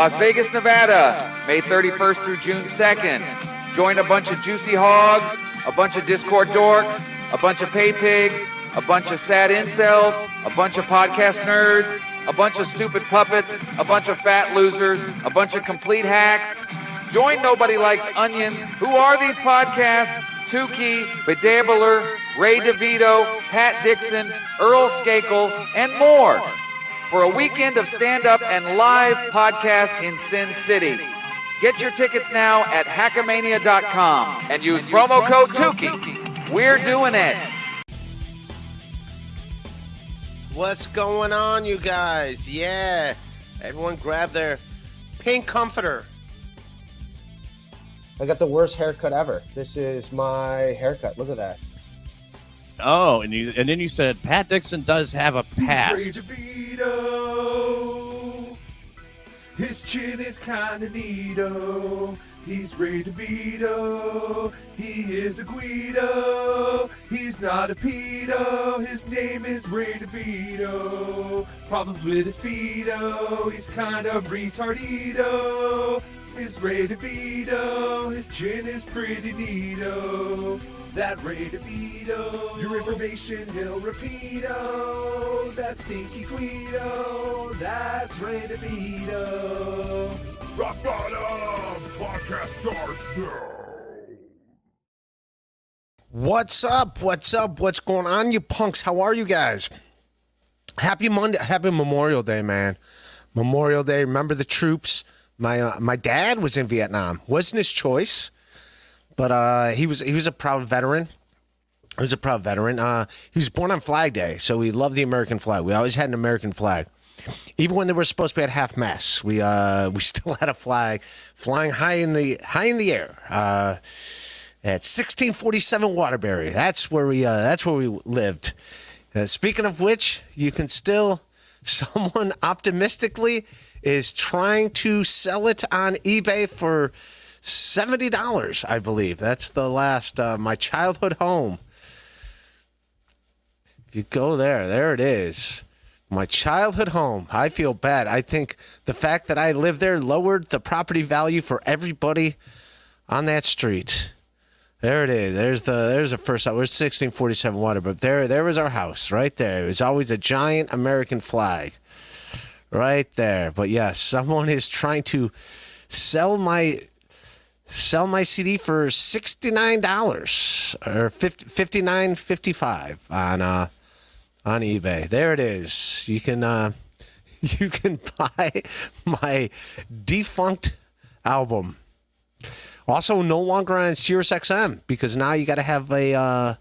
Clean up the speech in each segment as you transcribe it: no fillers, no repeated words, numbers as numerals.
Las Vegas, Nevada, May 31st through June 2nd. Join a bunch of juicy hogs, a bunch of Discord dorks, a bunch of pay pigs, a bunch of sad incels, a bunch of podcast nerds, a bunch of stupid puppets, a bunch of fat losers, a bunch of complete hacks. Join Nobody Likes Onions. Who are these podcasts? Tukey, Bedabbler, Ray DeVito, Pat Dixon, Earl Skakel, and more for a weekend of stand-up and live podcast in Sin City. Get your tickets now at hackamania.com and use promo code Tukey. We're doing it. What's going on, you guys? Yeah, everyone grab their pink comforter. I got the worst haircut ever. This is my haircut. Look at that. Oh, and then you said Pat Dixon does have a past. He's Ray DeVito. His chin is kinda neato. He's Ray DeVito. He is a Guido. He's not a pedo. His name is Ray DeVito. Problems with his feedo. He's kind of retardito. Is Ray DeVito. His chin is pretty neato. That Ray DeVito. Your information he'll repeat-o. That stinky Guido. That's Ray DeVito. Rock Bottom podcast starts now. What's up? What's up? What's going on, you punks? How are you guys? Happy Monday. Happy Memorial Day, man. Memorial Day. Remember the troops? My dad was in Vietnam. Wasn't his choice, but he was a proud veteran. He was a proud veteran. He was born on Flag Day, so we loved the American flag. We always had an American flag. Even when they were supposed to be at half mast, we still had a flag flying high in the air. At 1647 Waterbury. That's where we lived. Speaking of which, you can still, someone optimistically is trying to sell it on eBay for $70, I believe. That's the last, my childhood home. If you go there it is. My childhood home. I feel bad. I think the fact that I lived there lowered the property value for everybody on that street. There it is. There's the first house. We're 1647 Water, but there was our house right there. It was always a giant American flag right there. But yes, someone is trying to sell my CD for $69 or $59.55 on eBay. There it is. You can buy my defunct album. Also, no longer on SiriusXM because now you got to have now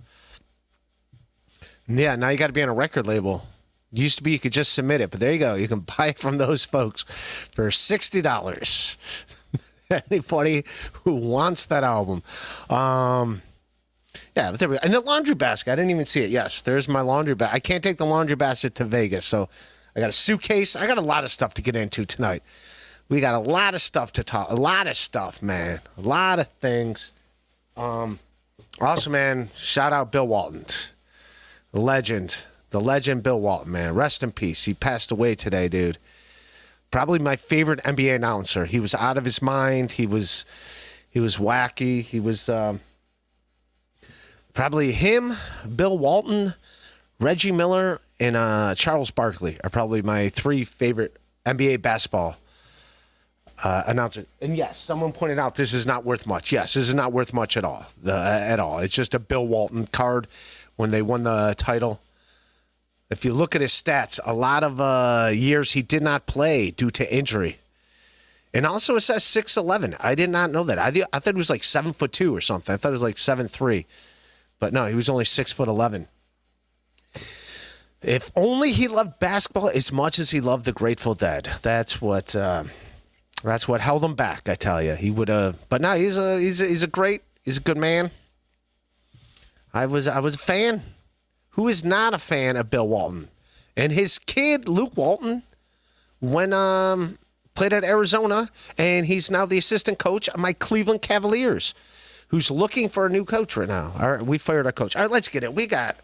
you got to be on a record label. Used to be you could just submit it, but there you go. You can buy it from those folks for $60. Anybody who wants that album. Yeah, but there we go. And the laundry basket, I didn't even see it. Yes, there's my laundry basket. I can't take the laundry basket to Vegas, so I got a suitcase. I got a lot of stuff to get into tonight. We got a lot of stuff to talk. A lot of stuff, man. A lot of things. Also, man, shout out Bill Walton. The legend Bill Walton, man. Rest in peace. He passed away today, dude. Probably my favorite NBA announcer. He was out of his mind. He was wacky. He was probably him, Bill Walton, Reggie Miller, and Charles Barkley are probably my three favorite NBA basketball announcer. And yes, someone pointed out this is not worth much. Yes, this is not worth much at all. It's just a Bill Walton card when they won the title. If you look at his stats, a lot of years he did not play due to injury. And also it says 6'11". I did not know that. I thought he was like 7'2" or something. I thought it was like 7'3". But no, he was only 6'11". If only he loved basketball as much as he loved the Grateful Dead. That's what held him back. I tell you, he would have. But no, he's a good man. I was a fan. Who is not a fan of Bill Walton? And his kid Luke Walton, when played at Arizona, and he's now the assistant coach of my Cleveland Cavaliers, who's looking for a new coach right now. All right, we fired our coach. All right, let's get it. We got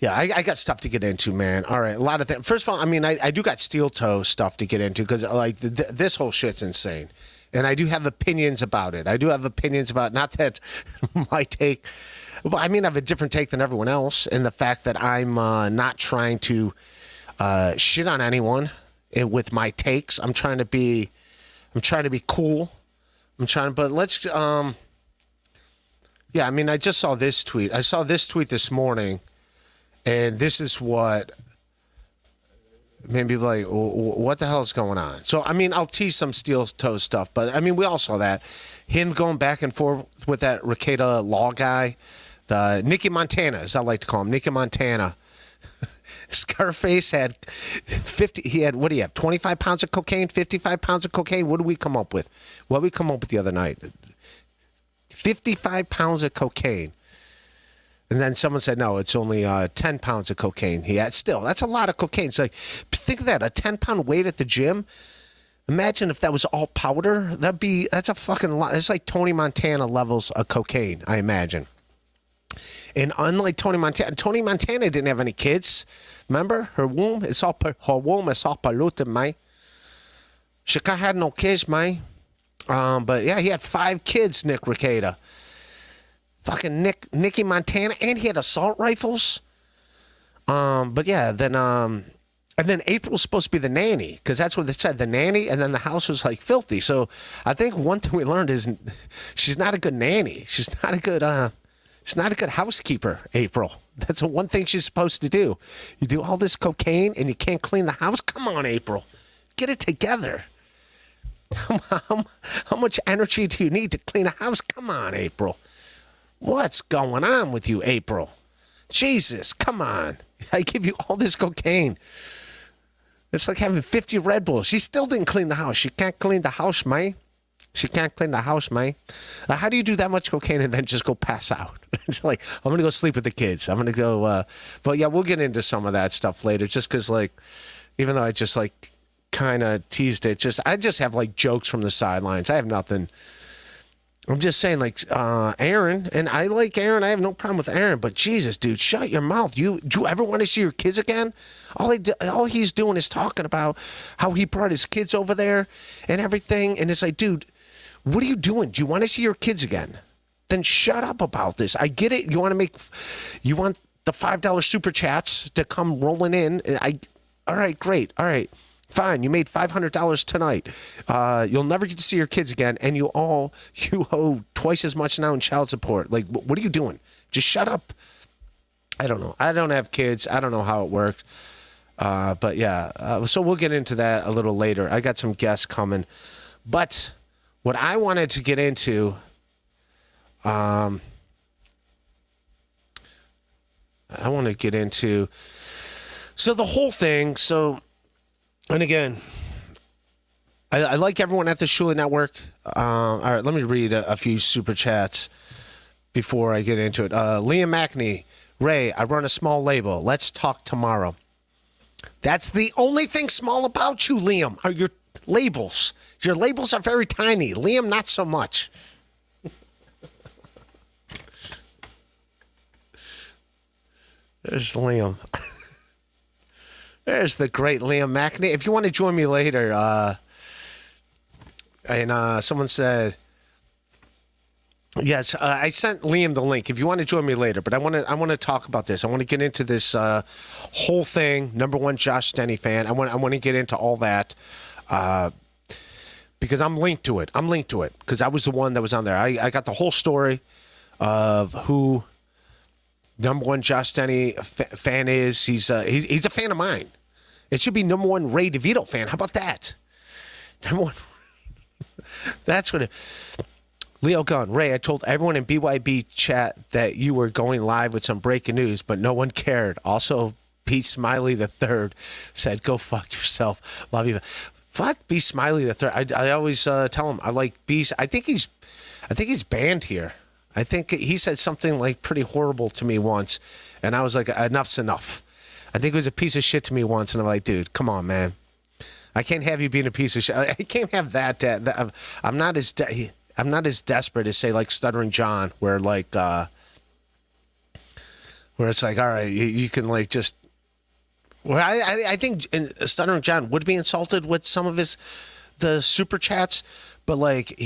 Yeah, I got stuff to get into, man. All right, a lot of things. First of all, I mean, I do got steel toe stuff to get into because like this whole shit's insane, and I do have opinions about it. I do have opinions about not that my take. Well, I mean, I have a different take than everyone else, in the fact that I'm not trying to shit on anyone with my takes. I'm trying to be cool. But let's. Yeah, I mean, I just saw this tweet. I saw this tweet this morning. And this is what made me like, what the hell is going on? So, I mean, I'll tease some steel toe stuff, but I mean, we all saw that. Him going back and forth with that Rekieta Law guy, the Nicky Montana, as I like to call him, Nicky Montana. Scarface had 50, what do you have, 25 pounds of cocaine, 55 pounds of cocaine? What did we come up with? What did we come up with the other night? 55 pounds of cocaine. And then someone said, no, it's only 10 pounds of cocaine he had. Still, that's a lot of cocaine. So, like, think of that, a 10-pound weight at the gym. Imagine if that was all powder. That's a fucking lot. It's like Tony Montana levels of cocaine, I imagine. And unlike Tony Montana didn't have any kids. Remember? Her womb is all polluted, man. She had no kids, man. But, yeah, he had 5 kids, Nick Rekieta. Fucking Nicky Montana, and he had assault rifles. But yeah, then and then April's supposed to be the nanny, because that's what they said, the nanny, and then the house was like filthy. So I think one thing we learned is she's not a good nanny. She's not a good housekeeper, April. That's the one thing she's supposed to do. You do all this cocaine and you can't clean the house? Come on, April. Get it together. How much energy do you need to clean a house? Come on, April. What's going on with you, April? Jesus, come on. I give you all this cocaine. It's like having 50 Red Bulls. She still didn't clean the house. She can't clean the house, man. How do you do that much cocaine and then just go pass out? It's like, I'm going to go sleep with the kids. I'm going to go, but yeah, we'll get into some of that stuff later, just because, like, even though I just, like, kind of teased it, I just have, like, jokes from the sidelines. I have nothing. I'm just saying, like, Aaron, and I like Aaron. I have no problem with Aaron, but Jesus, dude, shut your mouth. Do you ever want to see your kids again? All he's doing is talking about how he brought his kids over there and everything. And it's like, dude, what are you doing? Do you want to see your kids again? Then shut up about this. I get it. You want the $5 super chats to come rolling in. All right, great. All right. Fine, you made $500 tonight. You'll never get to see your kids again, and you owe twice as much now in child support. Like, what are you doing? Just shut up. I don't know. I don't have kids. I don't know how it works. But yeah, so we'll get into that a little later. I got some guests coming. But what I wanted to get into, so the whole thing, and again, I like everyone at the Shula Network. All right, let me read a few super chats before I get into it. Liam Mackney, Ray, I run a small label. Let's talk tomorrow. That's the only thing small about you, Liam, are your labels. Your labels are very tiny. Liam, not so much. There's Liam. There's the great Liam Mackney. If you want to join me later, and someone said, yes, I sent Liam the link. If you want to join me later, but I want to talk about this. I want to get into this whole thing. Number one, Josh Denny fan. I want to get into all that because I'm linked to it. Because I was the one that was on there. I got the whole story of who number one Josh Denny fan is. He's a fan of mine. It should be number one Ray DeVito fan. How about that? Number one. That's what it. Leo Gunn. Ray, I told everyone in BYB chat that you were going live with some breaking news, but no one cared. Also, B. Smiley the Third said, "Go fuck yourself. Love you." Fuck B. Smiley the Third. I always tell him I like B. I think he's banned here. I think he said something like pretty horrible to me once, and I was like, enough's enough. I think it was a piece of shit to me once, and I'm like, dude, come on, man. I can't have you being a piece of shit. I can't have that. I'm not as desperate as say like Stuttering John, where like where it's like, all right, you can like just. Well, I think Stuttering John would be insulted with some of the super chats, but like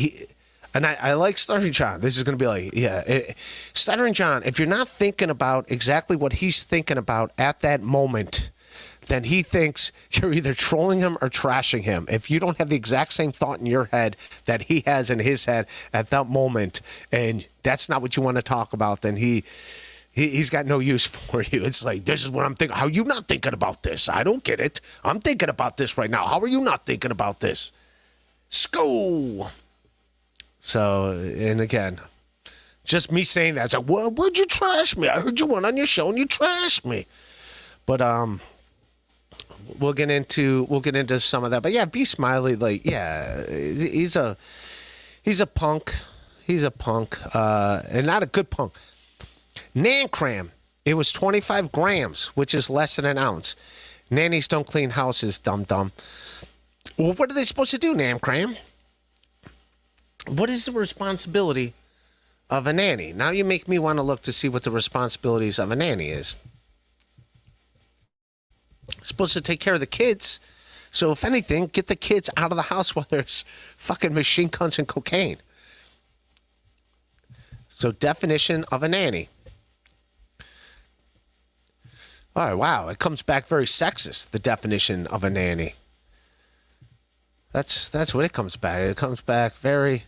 I like Stuttering John. This is going to be like, Stuttering John, if you're not thinking about exactly what he's thinking about at that moment, then he thinks you're either trolling him or trashing him. If you don't have the exact same thought in your head that he has in his head at that moment, and that's not what you want to talk about, then he's got no use for you. It's like, this is what I'm thinking. How are you not thinking about this? I don't get it. I'm thinking about this right now. How are you not thinking about this? School. So, and again, just me saying that, it's like, well, why'd you trash me? I heard you went on your show and you trashed me. But we'll get into some of that. But yeah, B Smiley, like, yeah, he's a punk. He's a punk, and not a good punk. Nan cram. It was 25 grams, which is less than an ounce. Nannies don't clean houses, dum-dum. Well, what are they supposed to do, Nan cram? What is the responsibility of a nanny? Now you make me want to look to see what the responsibilities of a nanny is. Supposed to take care of the kids. So if anything, get the kids out of the house while there's fucking machine guns and cocaine. So definition of a nanny. All right, wow, it comes back very sexist, the definition of a nanny. That's what it comes back. It comes back very...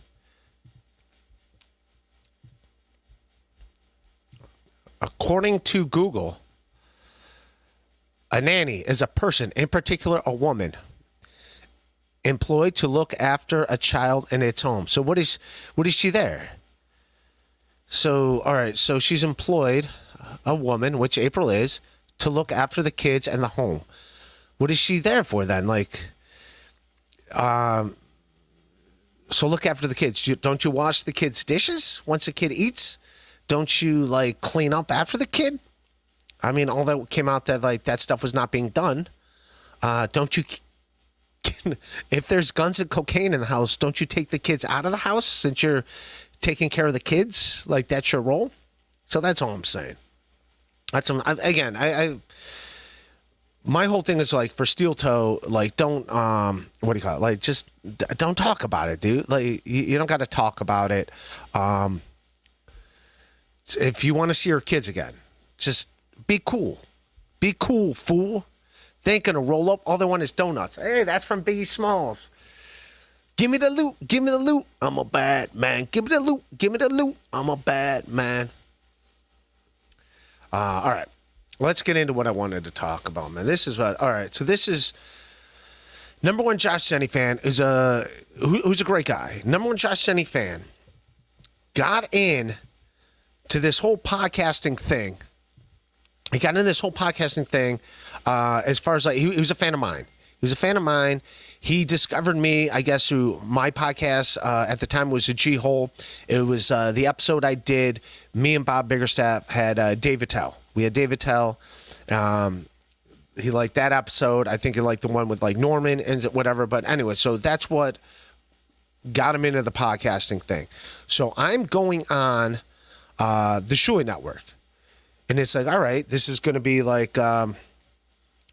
According to Google, a nanny is a person, in particular a woman, employed to look after a child in its home. So what is she there? So, all right, so she's employed, a woman, which April is, to look after the kids and the home. What is she there for then? Like, so look after the kids. Don't you wash the kids' dishes once a kid eats? Don't you, like, clean up after the kid? I mean, all that came out that, like, that stuff was not being done. Don't you, if there's guns and cocaine in the house, don't you take the kids out of the house since you're taking care of the kids? Like, that's your role? So that's all I'm saying. That's, again, my whole thing is, like, for steel toe, like, don't, what do you call it? Like, just don't talk about it, dude. Like, you don't got to talk about it. If you want to see your kids again, just be cool. Be cool, fool. They ain't going to roll up. All they want is donuts. Hey, that's from Biggie Smalls. Give me the loot. Give me the loot. I'm a bad man. Give me the loot. Give me the loot. I'm a bad man. All right. Let's get into what I wanted to talk about, man. This is what, all right. So this is number one Josh Senny fan who's a great guy. Number one Josh Senny fan got in to this whole podcasting thing. He got into this whole podcasting thing as far as, like, he was a fan of mine. He was a fan of mine. He discovered me, I guess, through my podcast. At the time, it was a G-Hole. It was the episode I did. Me and Bob Biggerstaff had Dave Attell. We had Dave Attell. He liked that episode. I think he liked the one with, like, Norman and whatever. But anyway, so that's what got him into the podcasting thing. So I'm going on the Shuey Network. And it's like, all right, this is going to be like, and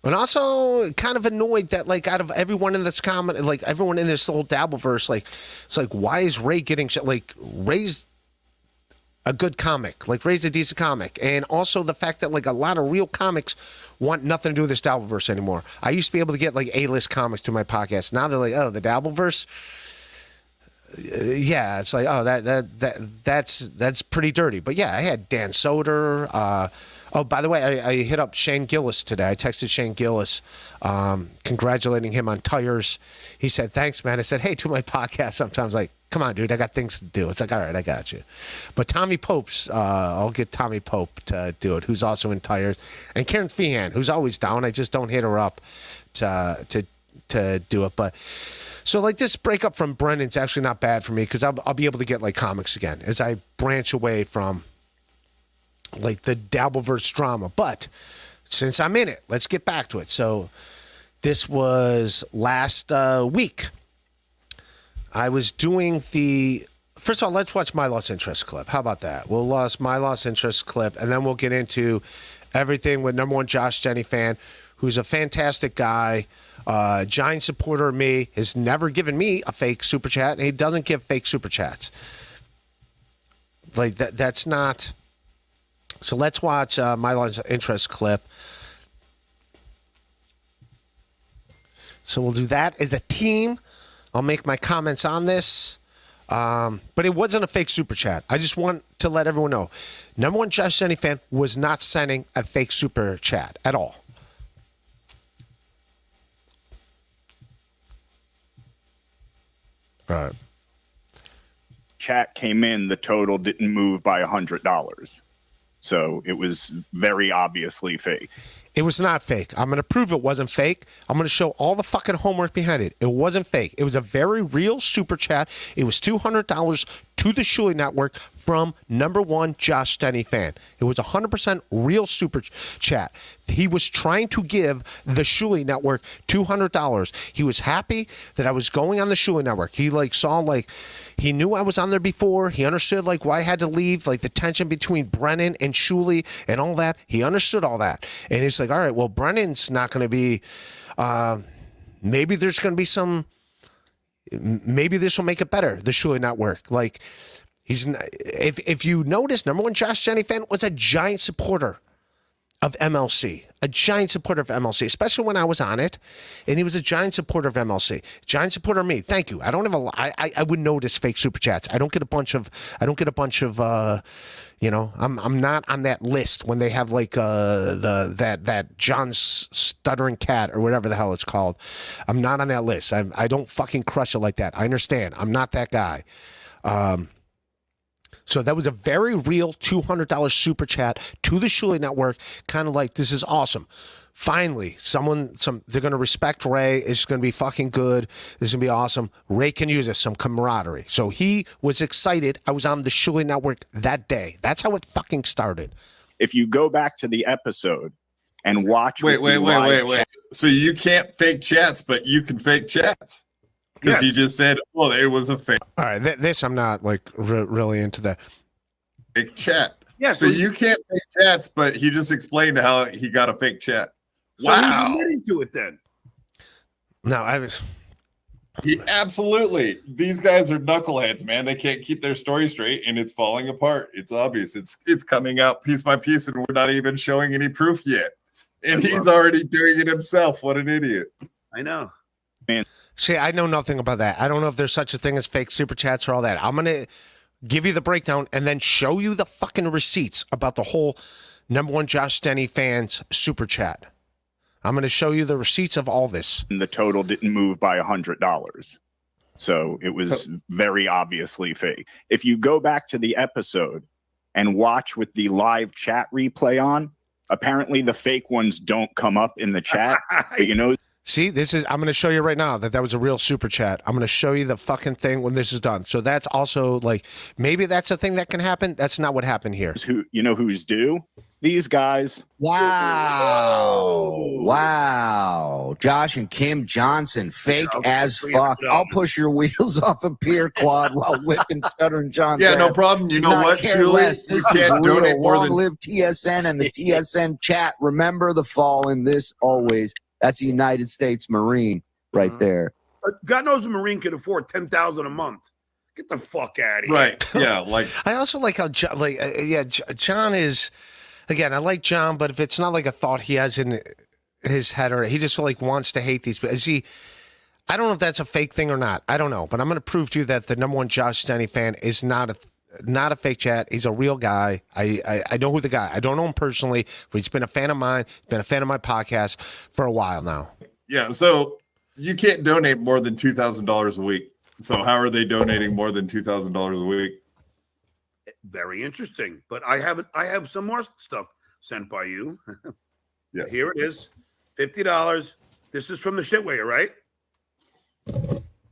also kind of annoyed that, like, out of everyone in this comment, like, everyone in this whole Dabbleverse, like, it's like, why is Ray getting shit? Like, Ray's a good comic. Like, Ray's a decent comic. And also the fact that, like, a lot of real comics want nothing to do with this Dabbleverse anymore. I used to be able to get, like, A-list comics to my podcast. Now they're like, oh, the Dabbleverse? Yeah, it's like, oh, that's pretty dirty. But yeah, I had Dan Soder. Oh, by the way, I hit up Shane Gillis today. I texted Shane Gillis, congratulating him on tires. He said, thanks, man. I said, hey, to my podcast sometimes, like, come on, dude, I got things to do. It's like, all right, I got you. But Tommy Pope's, I'll get Tommy Pope to do it, who's also in tires. And Karen Feehan, who's always down. I just don't hit her up to do it. But so, like, this breakup from Brendan's actually not bad for me because I'll be able to get, like, comics again as I branch away from, like, the Dabbleverse drama. But since I'm in it, let's get back to it. So this was last week. I was doing the First of all, let's watch my lost interest clip. How about that? We'll watch my lost interest clip, and then we'll get into everything with number one Josh Jennings fan, who's a fantastic guy, giant supporter of me, has never given me a fake super chat, and he doesn't give fake super chats. Like that's not. So let's watch my lost interest clip. So we'll do that as a team. I'll make my comments on this. But it wasn't a fake super chat. I just want to let everyone know. Number one Josh Jennings fan was not sending a fake super chat at all. All right. Chat came in, the total didn't move by $100. So it was very obviously fake. It was not fake. I'm going to prove it wasn't fake. I'm going to show all the fucking homework behind it. It wasn't fake. It was a very real super chat. It was $200 to the Shuley Network from number one Josh Jennings fan. It was 100% real super chat. He was trying to give the Shuley Network $200. He was happy that I was going on the Shuley Network. He saw he knew I was on there before. He understood why I had to leave, the tension between Brennan and Shuley and all that. He understood all that. And he's like, all right, well, Brennan's not going to be, maybe there's going to be maybe this will make it better, the Shuley Network. If you notice, number one Josh Jennings fan was a giant supporter of MLC, especially when I was on it, and he was a giant supporter of MLC, giant supporter of me. Thank you. I don't have I would notice fake super chats. I don't get a bunch of, I'm not on that list when they have that John's stuttering cat or whatever the hell it's called. I'm not on that list. I don't fucking crush it like that. I understand. I'm not that guy. So that was a very real $200 super chat to the Shuley Network, kind of this is awesome. Finally, they're going to respect Ray. It's going to be fucking good. This is going to be awesome. Ray can use this, some camaraderie. So he was excited. I was on the Shuley Network that day. That's how it fucking started. If you go back to the episode and watch... Wait. So you can't fake chats, but you can fake chats? Because he just said, well, it was a fake. All right, this I'm not really into that. Fake chat. Yeah, so you can't fake chats, but he just explained how he got a fake chat. So Wow. he's admitting to it then. No, I was. Absolutely. These guys are knuckleheads, man. They can't keep their story straight, and it's falling apart. It's obvious. It's coming out piece by piece, and we're not even showing any proof yet. And he's already doing it himself. What an idiot. I know. Man. See, I know nothing about that. I don't know if there's such a thing as fake super chats or all that. I'm going to give you the breakdown and then show you the fucking receipts about the whole number one Josh Jennings fans super chat. I'm going to show you the receipts of all this. And the total didn't move by $100. So it was very obviously fake. If you go back to the episode and watch with the live chat replay on, apparently the fake ones don't come up in the chat. But See, I'm going to show you right now that was a real super chat. I'm going to show you the fucking thing when this is done. So that's also maybe that's a thing that can happen. That's not what happened here. Who's due? These guys. Wow. Josh and Kim Johnson, fake as fuck. I'll push your wheels off a pier quad while whipping Stuttering John. Yeah, no problem. You know what, Shuley? This is real. Long live TSN and the TSN chat. Remember the fallen. This always. That's a United States Marine right there. God knows the Marine could afford $10,000 a month. Get the fuck out of here. Right. Yeah. I also like how John is. Again, I like John, but if it's not a thought he has in his head, or he just wants to hate these people. I don't know if that's a fake thing or not. I don't know, but I'm going to prove to you that the number one Josh Jennings fan is not a fake chat. He's a real guy. I know who the guy. I don't know him personally, but he's been a fan of mine. Been a fan of my podcast for a while now. Yeah. So you can't donate more than $2,000 a week. So how are they donating more than $2,000 a week? Very interesting. But I have some more stuff sent by you. Yeah. Here it is. $50. This is from the shitwayer, right?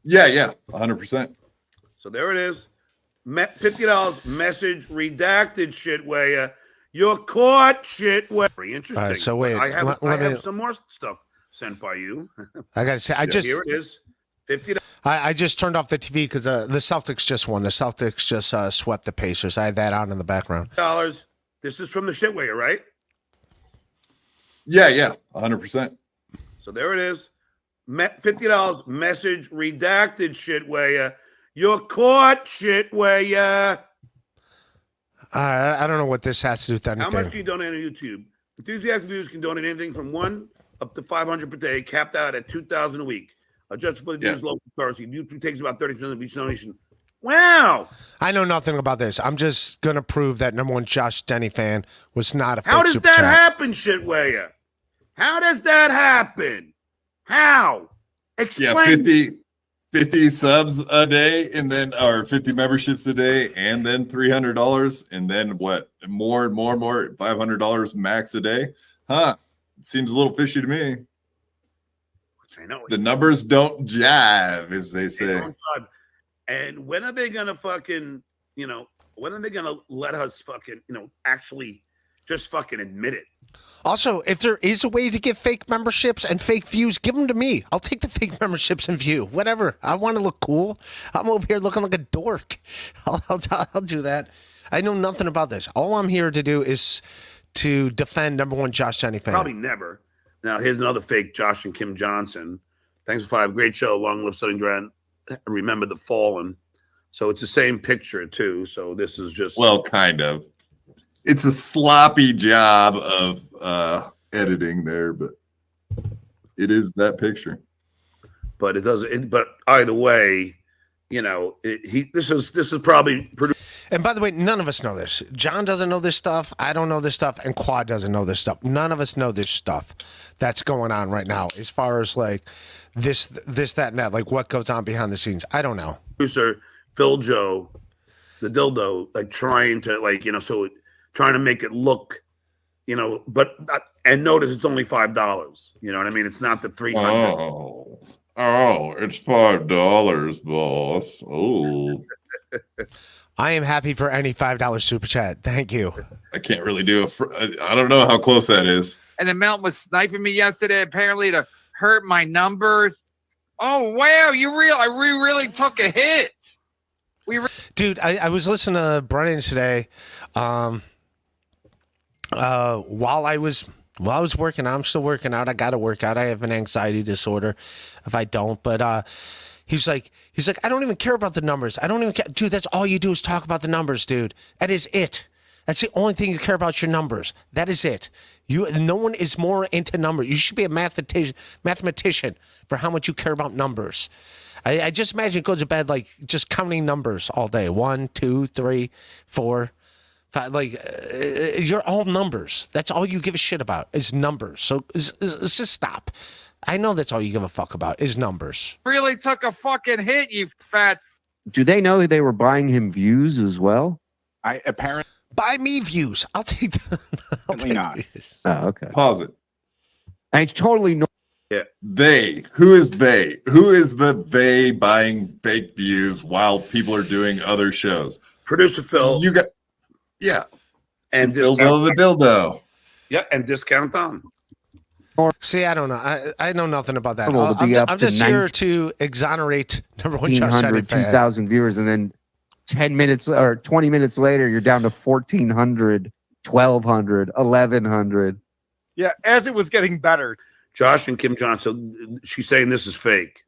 Yeah. 100%. So there it is. $50 message redacted shitwayer. You're caught shitwayer. Very interesting. All right, so wait. I have some more stuff sent by you. I got to say, Here it is. $50. I just turned off the TV because the Celtics just won. The Celtics just swept the Pacers. I had that on in the background. This is from the shitwayer, right? Yeah, 100%. So there it is. $50 message redacted shitwayer. You're caught, shitwayer. I don't know what this has to do with anything. How much do you donate on YouTube? Enthusiastic viewers can donate anything from $1 up to $500 per day, capped out at $2,000 a week. Adjusted for the dues local currency. YouTube takes about 30% of each donation. Wow. I know nothing about this. I'm just going to prove that number one Josh Denny fan was not a fake How does super that chat. happen, shitwayer? How does that happen? How? Explain. Yeah, 50 subs a day, and then or 50 memberships a day, and then $300, and then what? More, $500 max a day. Huh? It seems a little fishy to me. I know. The numbers don't jive, as they say. And when are they gonna fucking, when are they gonna let us fucking, actually just fucking admit it? Also, if there is a way to get fake memberships and fake views, give them to me. I'll take the fake memberships and view. Whatever. I want to look cool. I'm over here looking like a dork. I'll do that. I know nothing about this. All I'm here to do is to defend number one Josh Denny fan. Probably never. Now, here's another fake Josh and Kim Johnson. Thanks for 5. Great show. Long live Southern Grand. Remember the Fallen. So it's the same picture, too. So this is just. Well, kind of. It's a sloppy job of editing there, but it is that picture. But it doesn't. But either way, this is probably produced. And by the way, none of us know this. John doesn't know this stuff. I don't know this stuff. And Quad doesn't know this stuff. None of us know this stuff that's going on right now as far as like this, that, and that. Like what goes on behind the scenes. I don't know. Producer Phil Joe, the dildo, like trying to trying to make it look, but and notice it's only $5. You know what I mean? It's not the $300. Oh, it's $5, boss. Oh. I am happy for any $5 super chat. Thank you. I can't really do I don't know how close that is. And the Mountain was sniping me yesterday, apparently to hurt my numbers. Oh wow, we really took a hit. Dude, I was listening to Brennan today. While I was working out, I'm still working out. I got to work out. I have an anxiety disorder if I don't. But he's like, I don't even care about the numbers. I don't even care. Dude, that's all you do is talk about the numbers, dude. That is it. That's the only thing you care about, your numbers. That is it. No one is more into numbers. You should be a mathematician for how much you care about numbers. I just imagine go to bed like just counting numbers all day. 1, 2, 3, 4. You're all numbers. That's all you give a shit about is numbers. So let's just stop. I know that's all you give a fuck about is numbers. Really took a fucking hit, you fat. Do they know that they were buying him views as well? Apparently buy me views. I'll take. not. Oh, okay. Pause it. And it's totally no. Yeah. They. Who is they? Who is the they buying fake views while people are doing other shows? Producer Phil. You got. Yeah. And dildo the dildo. Yeah, and discount on. See, I don't know. I know nothing about that. I'm just here to exonerate number one Josh Denny fan. 2,000 viewers, and then 10 minutes or 20 minutes later, you're down to 1,400, 1,200, 1,100. Yeah, as it was getting better. Josh and Kim Johnson, she's saying this is fake.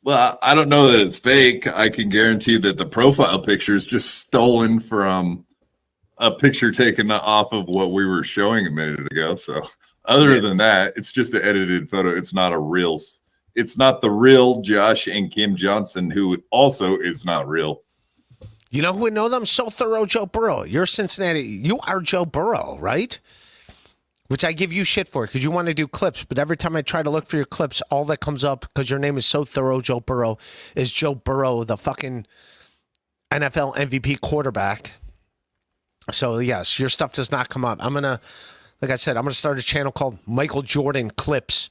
Well, I don't know that it's fake. I can guarantee that the profile picture is just stolen from a picture taken off of what we were showing a minute ago. So other than that, it's just an edited photo. It's not the real Josh and Kim Johnson, who also is not real. You know who would know them? So thorough Joe Burrow. You're Cincinnati. You are Joe Burrow, right? Which I give you shit for because you want to do clips. But every time I try to look for your clips, all that comes up because your name is So Thorough Joe Burrow is Joe Burrow, the fucking NFL MVP quarterback. So, yes, your stuff does not come up. Like I said, I'm going to start a channel called Michael Jordan Clips.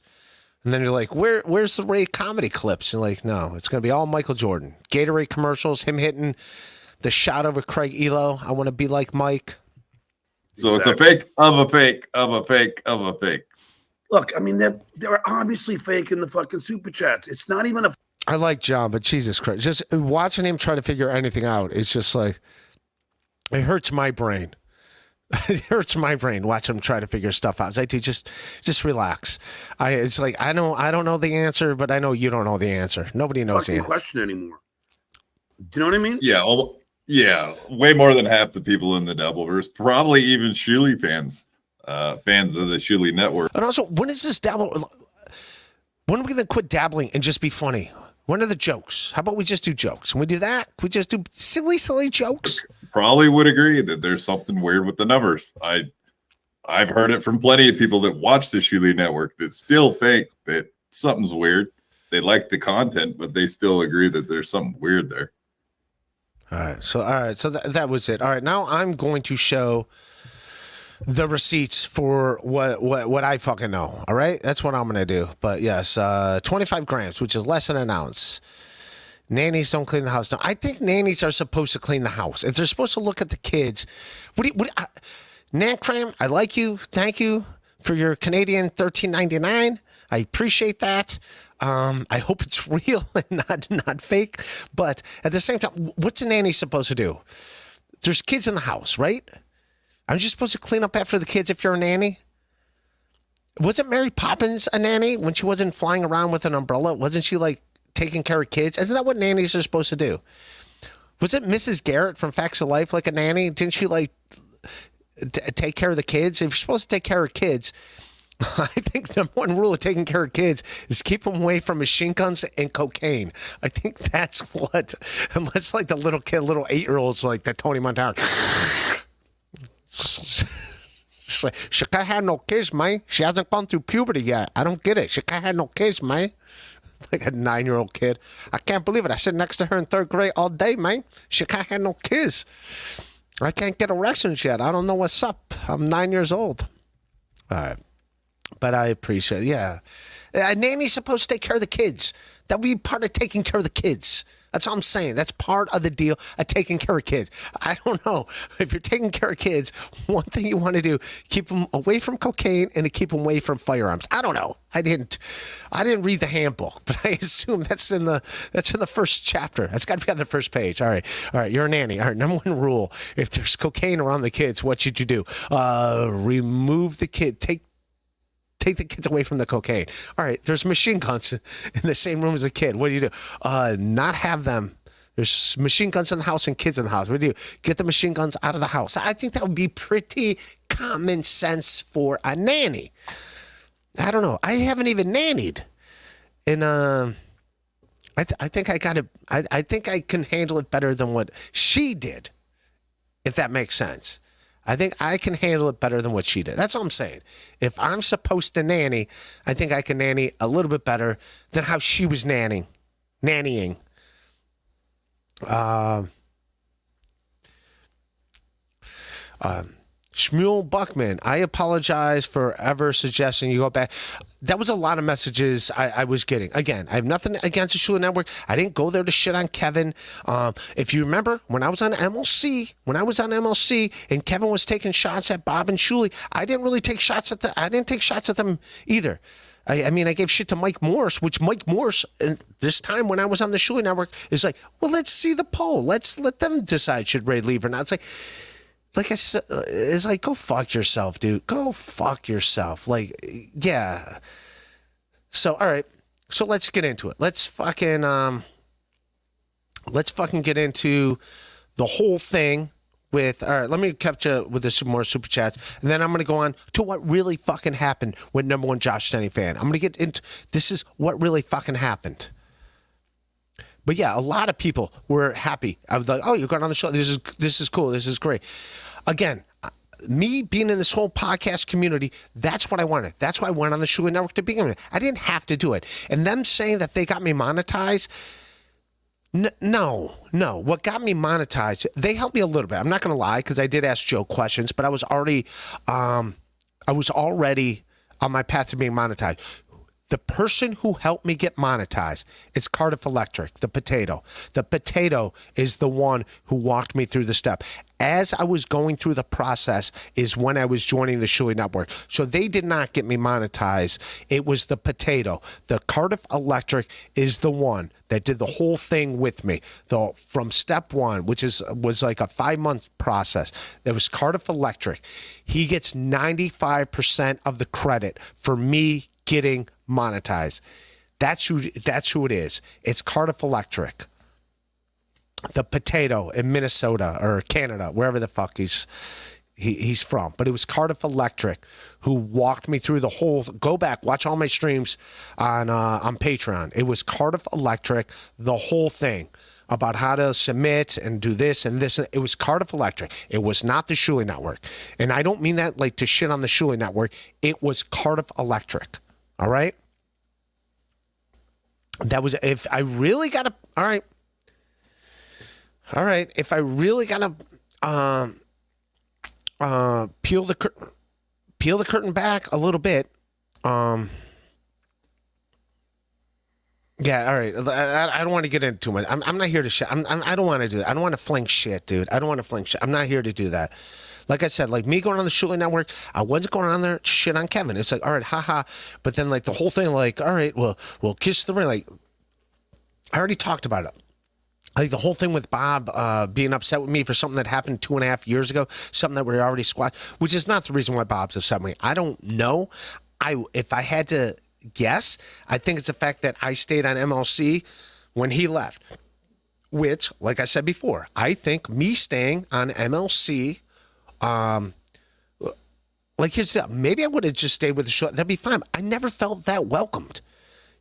And then you're like, where's the Ray comedy clips? And like, no, it's going to be all Michael Jordan. Gatorade commercials, him hitting the shot over Craig Elo. I want to be like Mike. So It's a fake of a fake of a fake of a fake. Look, I mean, they're obviously faking the fucking super chats. It's not even a. I like John, but Jesus Christ, just watching him try to figure anything out, it's just like, it hurts my brain. It hurts my brain watching him try to figure stuff out. It's like, dude, just relax. It's like, I don't know the answer, but I know you don't know the answer. Nobody knows the answer. Question anymore. Do you know what I mean? Yeah. Yeah. Way more than half the people in the Doubleverse, probably even Shuli fans, fans of the Shuli Network. And also, when is this dabble? When are we going to quit dabbling and just be funny? When are the jokes? How about we just do jokes? Can we do that? Can we just do silly jokes? Probably would agree that there's something weird with the numbers. I've heard it from plenty of people that watch the Shuli Network that still think that something's weird. They like the content, but they still agree that there's something weird there. All right. So that was it. All right. Now I'm going to show the receipts for what I fucking know. All right. That's what I'm going to do. But yes, 25 grams, which is less than an ounce. Nannies don't clean the house. No, I think nannies are supposed to clean the house. If they're supposed to look at the kids, Nan Cram, I like you. Thank you for your Canadian $13.99. I appreciate that. I hope it's real and not fake. But at the same time, what's a nanny supposed to do? There's kids in the house, right? Aren't you supposed to clean up after the kids if you're a nanny? Wasn't Mary Poppins a nanny when she wasn't flying around with an umbrella? Wasn't she like taking care of kids? Isn't that what nannies are supposed to do? Was it Mrs. Garrett from Facts of Life like a nanny? Didn't she like take care of the kids? If you're supposed to take care of kids, I think the number one rule of taking care of kids is keep them away from machine guns and cocaine. I think that's what, unless like the little 8-year-olds like that Tony Montana. She can't have no kids, man. She hasn't gone through puberty yet. I don't get it. She can't have no kids, man. Like a 9-year-old kid. I can't believe it. I sit next to her in 3rd grade all day, man. She can't have no kids. I can't get erections yet. I don't know what's up. I'm 9 years old. All right. But I appreciate it. Yeah. A nanny's supposed to take care of the kids. That would be part of taking care of the kids. That's all I'm saying. That's part of the deal of taking care of kids. I don't know. If you're taking care of kids, one thing you want to do, keep them away from cocaine and to keep them away from firearms. I don't know. I didn't read the handbook, but I assume that's in the first chapter. That's got to be on the first page. All right. You're a nanny. All right. Number one rule: if there's cocaine around the kids, what should you do? Remove the kid. Take the kids away from the cocaine. All right, there's machine guns in the same room as a kid. What do you do? Not have them. There's machine guns in the house and kids in the house. What do you do? Get the machine guns out of the house. I think that would be pretty common sense for a nanny. I don't know. I haven't even nannied. And I think I got it. I think I can handle it better than what she did, if that makes sense. I think I can handle it better than what she did. That's all I'm saying. If I'm supposed to nanny, I think I can nanny a little bit better than how she was nannying. Shmuel Buckman, I apologize for ever suggesting you go back. That was a lot of messages I was getting. Again, I have nothing against the Shula Network. I didn't go there to shit on Kevin. If you remember, when I was on MLC, and Kevin was taking shots at Bob and Shuli, I didn't really take shots at them either. I mean, I gave shit to Mike Morse, which Mike Morse, this time when I was on the Shuli Network, is like, well, let's see the poll. Let's let them decide should Ray leave or not. It's like I said, it's like, go fuck yourself, dude. Go fuck yourself. Like, yeah. So, all right. So let's get into it. Let's fucking get into the whole thing with, all right, let me capture with the more super chats. And then I'm going to go on to what really fucking happened with number one Josh Stenny fan. I'm going to get into, this is what really fucking happened. But yeah, a lot of people were happy. I was like, oh, you're going on the show. This is cool. This is great. Again, me being in this whole podcast community, that's what I wanted. That's why I went on the Shula Network to begin with. I didn't have to do it. And them saying that they got me monetized, no. What got me monetized, they helped me a little bit. I'm not going to lie, because I did ask Joe questions, but I was already on my path to being monetized. The person who helped me get monetized is Cardiff Electric, the potato. The potato is the one who walked me through the step. As I was going through the process is when I was joining the Shuli Network. So they did not get me monetized. It was the potato. The Cardiff Electric is the one that did the whole thing with me. From step one, which was like a 5-month process. It was Cardiff Electric. He gets 95% of the credit for me getting monetized. That's who it is. It's Cardiff Electric. The potato in Minnesota or Canada, wherever the fuck he's from. But it was Cardiff Electric who walked me through the whole. Go back, watch all my streams on Patreon. It was Cardiff Electric, the whole thing about how to submit and do this and this. It was Cardiff Electric. It was not the Shuli Network. And I don't mean that like to shit on the Shuli Network. It was Cardiff Electric. All right? That was, if I really got to, all right, if I really got to peel the curtain back a little bit, yeah, all right. I don't want to get into too much. I'm not here to shit. I don't want to do that. I don't want to fling shit, dude. I don't want to fling shit. I'm not here to do that. Like I said, like me going on the Shuli Network, I wasn't going on there to shit on Kevin. It's like, all right, haha. But then like the whole thing, like, all right, well, we'll kiss the ring. Like, I already talked about it. Like the whole thing with Bob being upset with me for something that happened 2.5 years ago, something that we already squashed, which is not the reason why Bob's upset with me. I don't know. If I had to guess, I think it's the fact that I stayed on MLC when he left, which, like I said before, I think me staying on MLC, like here's the, maybe I would have just stayed with the show. That'd be fine. I never felt that welcomed.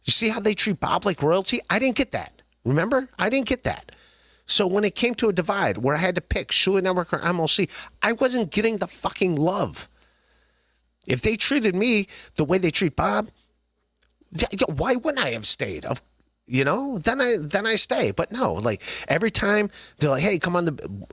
You see how they treat Bob like royalty? I didn't get that. Remember? I didn't get that. So when it came to a divide where I had to pick Shuli Network or MLC, I wasn't getting the fucking love. If they treated me the way they treat Bob, why wouldn't I have stayed? Then I stay. But no, like every time they're like, hey, come on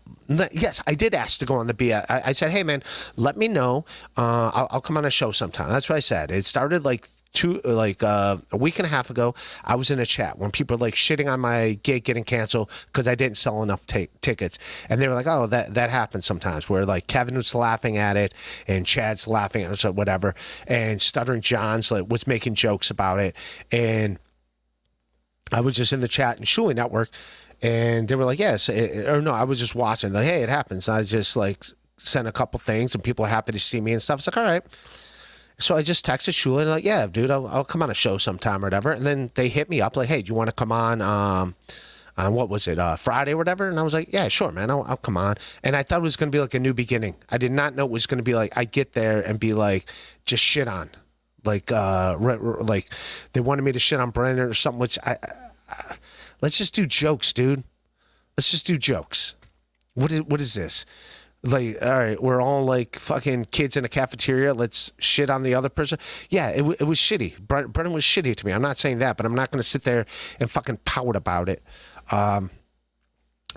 yes, I did ask to go on the B. I said, hey man, let me know. I'll come on a show sometime. That's what I said. It started like a week and a half ago. I was in a chat when people were like shitting on my gig getting canceled because I didn't sell enough tickets. And they were like, oh, that happens sometimes, where like Kevin was laughing at it and Chad's laughing at it or whatever. And Stuttering John's like was making jokes about it. And I was just in the chat in Shuli Network, and they were like, yes, or no, I was just watching. Like, hey, it happens. I just like sent a couple things, and people are happy to see me and stuff. It's like, all right. So I just texted Shuli, and like, yeah, dude, I'll come on a show sometime or whatever. And then they hit me up like, hey, do you want to come on what was it, Friday or whatever? And I was like, yeah, sure, man, I'll come on. And I thought it was going to be like a new beginning. I did not know it was going to be like I get there and be like just shit on. Like they wanted me to shit on Brendan or something, which let's just do jokes, dude. Let's just do jokes. What is this? Like, all right, we're all like fucking kids in a cafeteria. Let's shit on the other person. Yeah, it was shitty. Brendan was shitty to me. I'm not saying that, but I'm not going to sit there and fucking pout about it. But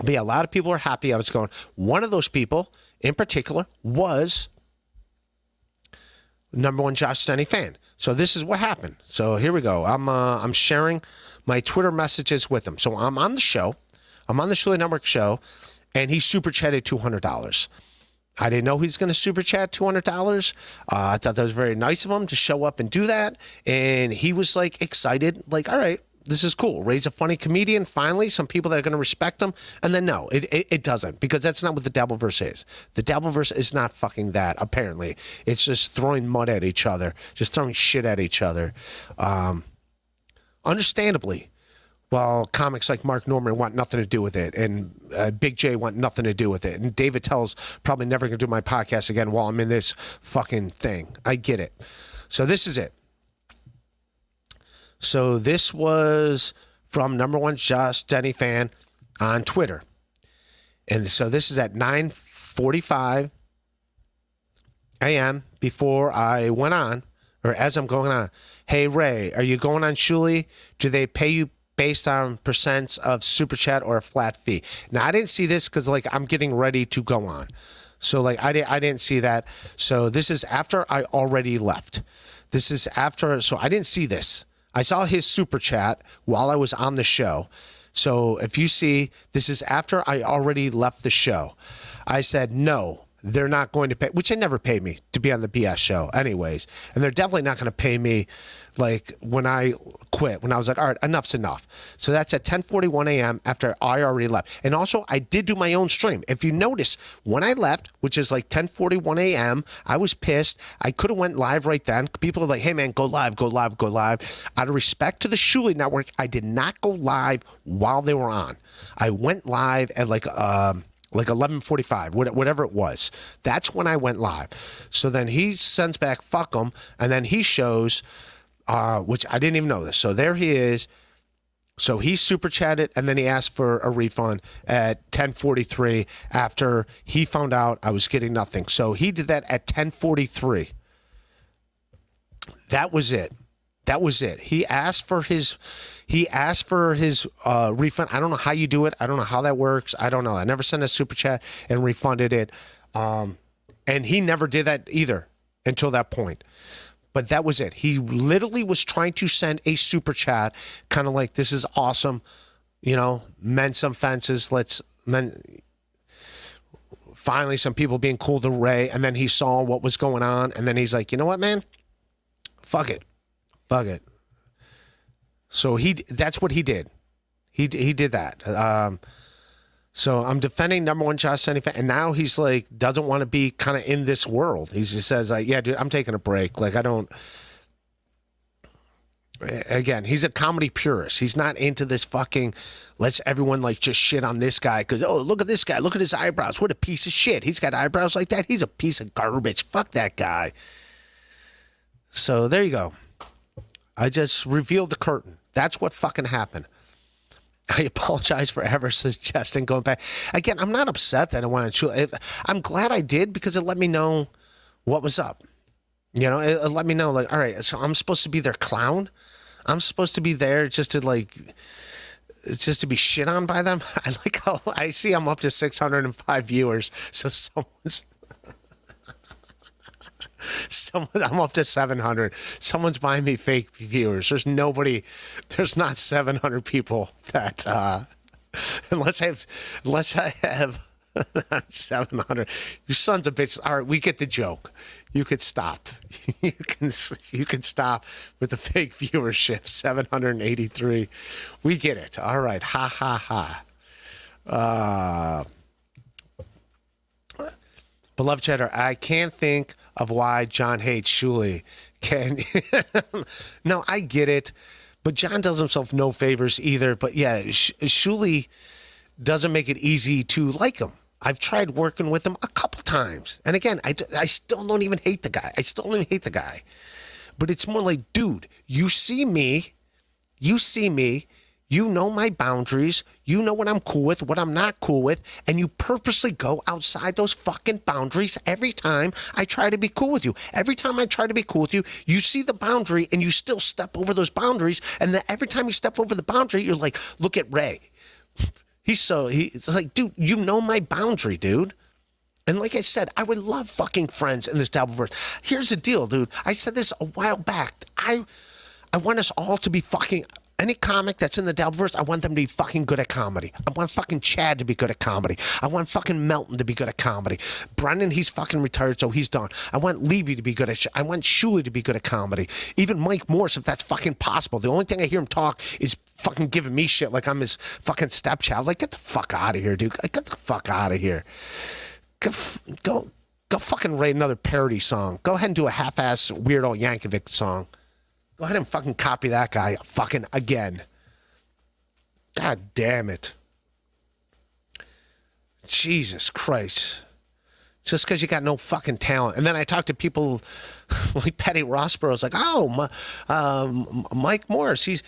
yeah, a lot of people are happy I was going. One of those people in particular was #1 Josh Denny fan. So this is what happened. So here we go. I'm sharing my Twitter messages with him. So I'm on the show. I'm on the Shuli Network show, and he super chatted $200. I didn't know he was going to super chat $200. I thought that was very nice of him to show up and do that. And he was like excited, like, all right, this is cool. Ray's a funny comedian. Finally, some people that are going to respect him. And then no, it doesn't, because that's not what the Dabbleverse is. The Dabbleverse is not fucking that, apparently. It's just throwing mud at each other, just throwing shit at each other. Understandably, while comics like Mark Norman want nothing to do with it, and Big J want nothing to do with it, and David Tell's probably never going to do my podcast again while I'm in this fucking thing. I get it. So this is it. So this was from #1 Josh Denny fan on Twitter. And so this is at 9:45 a.m. before I went on, or as I'm going on. Hey, Ray, are you going on Shuli? Do they pay you based on percents of super chat or a flat fee? Now, I didn't see this because like I'm getting ready to go on. So like I didn't see that. So this is after I already left. This is after, so I didn't see this. I saw his super chat while I was on the show. So if you see, this is after I already left the show. I said, no, they're not going to pay, which they never paid me to be on the BS show anyways. And they're definitely not going to pay me like when I quit, when I was like, all right, enough's enough. So that's at 10:41 a.m. after I already left. And also I did do my own stream. If you notice, when I left, which is like 10:41 a.m., I was pissed. I could have went live right then. People are like, hey man, go live, go live, go live. Out of respect to the Shuli Network, I did not go live while they were on. I went live at like 11:45, whatever it was. That's when I went live. So then he sends back, fuck him, and then he shows, which I didn't even know this. So there he is. So he super chatted, and then he asked for a refund at 10:43 after he found out I was getting nothing. So he did that at 10:43. That was it. That was it. He asked for his refund. I don't know how you do it. I don't know how that works. I don't know. I never sent a super chat and refunded it. And he never did that either until that point. But that was it. He literally was trying to send a super chat, kind of like, this is awesome. You know, mend some fences. Finally, some people being cool to Ray. And then he saw what was going on. And then he's like, you know what, man? Fuck it. Fuck it. So that's what he did. He did that. So I'm defending number one Josh Senny fan, and now he's like doesn't want to be kind of in this world. He just says like, yeah, dude, I'm taking a break. Like I don't. Again, he's a comedy purist. He's not into this fucking. Let's everyone like just shit on this guy because oh look at this guy, look at his eyebrows. What a piece of shit. He's got eyebrows like that. He's a piece of garbage. Fuck that guy. So there you go. I just revealed the curtain. That's what fucking happened. I apologize for ever suggesting going back. Again, I'm not upset that I wanted to. I'm glad I did because it let me know what was up. You know, it let me know, like, all right, so I'm supposed to be their clown? I'm supposed to be there just to, like, just to be shit on by them? I like how I see I'm up to 605 viewers. So I'm up to 700. Someone's buying me fake viewers. There's not 700 people that unless I have 700. You sons of bitches. All right, we get the joke. You could stop. You can stop with the fake viewership. 783. We get it. All right. Ha ha ha. Beloved Cheddar, I can't think of why John hates Shuli. No, I get it, but John does himself no favors either. But yeah, Shuli doesn't make it easy to like him. I've tried working with him a couple times, and again, I still don't even hate the guy. But it's more like, dude, you see me. You know my boundaries. You know what I'm cool with, what I'm not cool with, and you purposely go outside those fucking boundaries every time I try to be cool with you. Every time I try to be cool with you, you see the boundary and you still step over those boundaries. And then every time you step over the boundary, you're like, look at Ray. It's like, dude, you know my boundary, dude. And like I said, I would love fucking friends in this Dabbleverse. Here's the deal, dude. I said this a while back. I want us all to be fucking... Any comic that's in the Dabbleverse, I want them to be fucking good at comedy. I want fucking Chad to be good at comedy. I want fucking Melton to be good at comedy. Brendan, he's fucking retired, so he's done. I want Levy to be good at I want Shuli to be good at comedy. Even Mike Morse, if that's fucking possible. The only thing I hear him talk is fucking giving me shit like I'm his fucking stepchild. Like, get the fuck out of here, dude. Get the fuck out of here. Go fucking write another parody song. Go ahead and do a half-ass Weird Al Yankovic song. Go ahead and fucking copy that guy fucking again. God damn it. Jesus Christ. Just because you got no fucking talent. And then I talk to people like Patty Rossboro's like, oh, Mike Morris, he's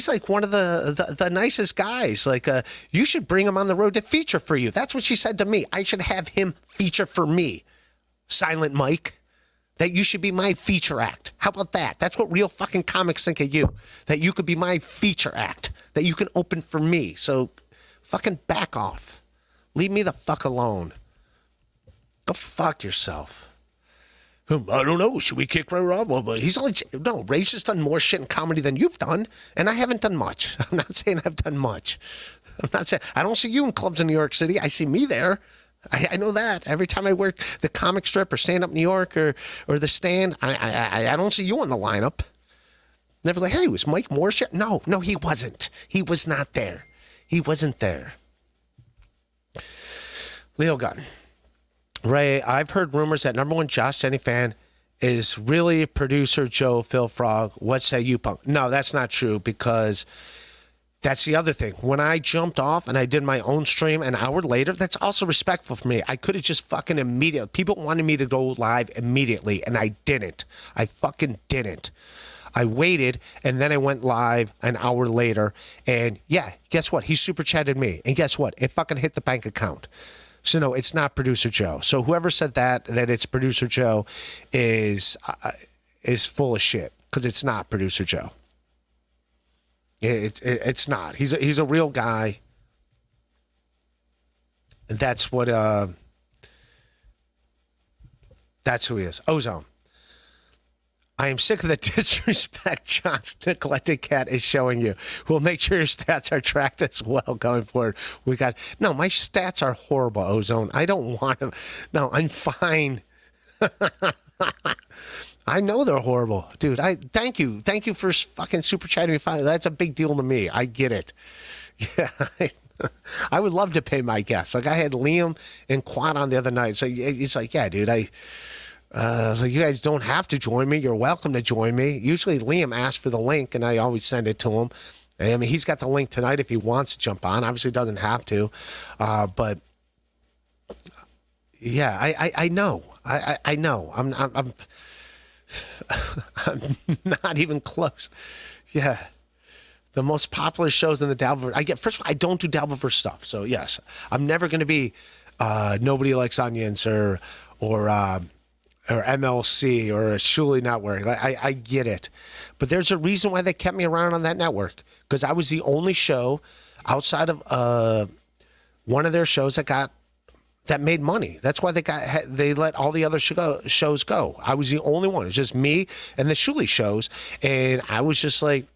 like one of the nicest guys. Like, you should bring him on the road to feature for you. That's what she said to me. I should have him feature for me. Silent Mike. That you should be my feature act. How about that? That's what real fucking comics think of you. That you could be my feature act. That you can open for me. So fucking back off. Leave me the fuck alone. Go fuck yourself. I don't know. Should we kick Ray Rob? Well, but he's only no. Ray's just done more shit in comedy than you've done, and I haven't done much. I'm not saying I've done much. I'm not saying I don't see you in clubs in New York City. I see me there. I know that every time I work the comic strip or stand up New York or the stand, I don't see you in the lineup. Never like, hey, was Mike Morse? No, he wasn't. He was not there. He wasn't there. Leo Gunn. Ray, I've heard rumors that number one Josh Denny fan is really producer Joe Phil Frog. What say you, punk? No, that's not true because that's the other thing. When I jumped off and I did my own stream an hour later, that's also respectful for me. I could have just fucking immediately. People wanted me to go live immediately, and I didn't. I fucking didn't. I waited, and then I went live an hour later, and yeah, guess what? He super chatted me, and guess what? It fucking hit the bank account. So no, it's not producer Joe. So whoever said that it's producer Joe is full of shit because it's not producer Joe. It's not. He's a real guy. That's what. That's who he is. Ozone. I am sick of the disrespect John's neglected cat is showing you. We'll make sure your stats are tracked as well going forward. My stats are horrible, Ozone. I don't want them. No, I'm fine. I know they're horrible, dude. Thank you for fucking super chatting me. Fine, that's a big deal to me. I get it. Yeah, I would love to pay my guests. Like I had Liam and Quad on the other night. So he's like, yeah, dude, I was like, you guys don't have to join me. You're welcome to join me. Usually Liam asks for the link, and I always send it to him. And, I mean, he's got the link tonight if he wants to jump on. Obviously, doesn't have to. But yeah, I know. I know. I'm I'm not even close. Yeah, the most popular shows in the Dabbleverse. First of all, I don't do Dabbleverse stuff. So yes, I'm never going to be Nobody Likes Onions or MLC or a Shuli Network. I get it. But there's a reason why they kept me around on that network. Because I was the only show outside of one of their shows that made money. That's why they let all the other shows go. I was the only one. It was just me and the Shuli shows. And I was just like,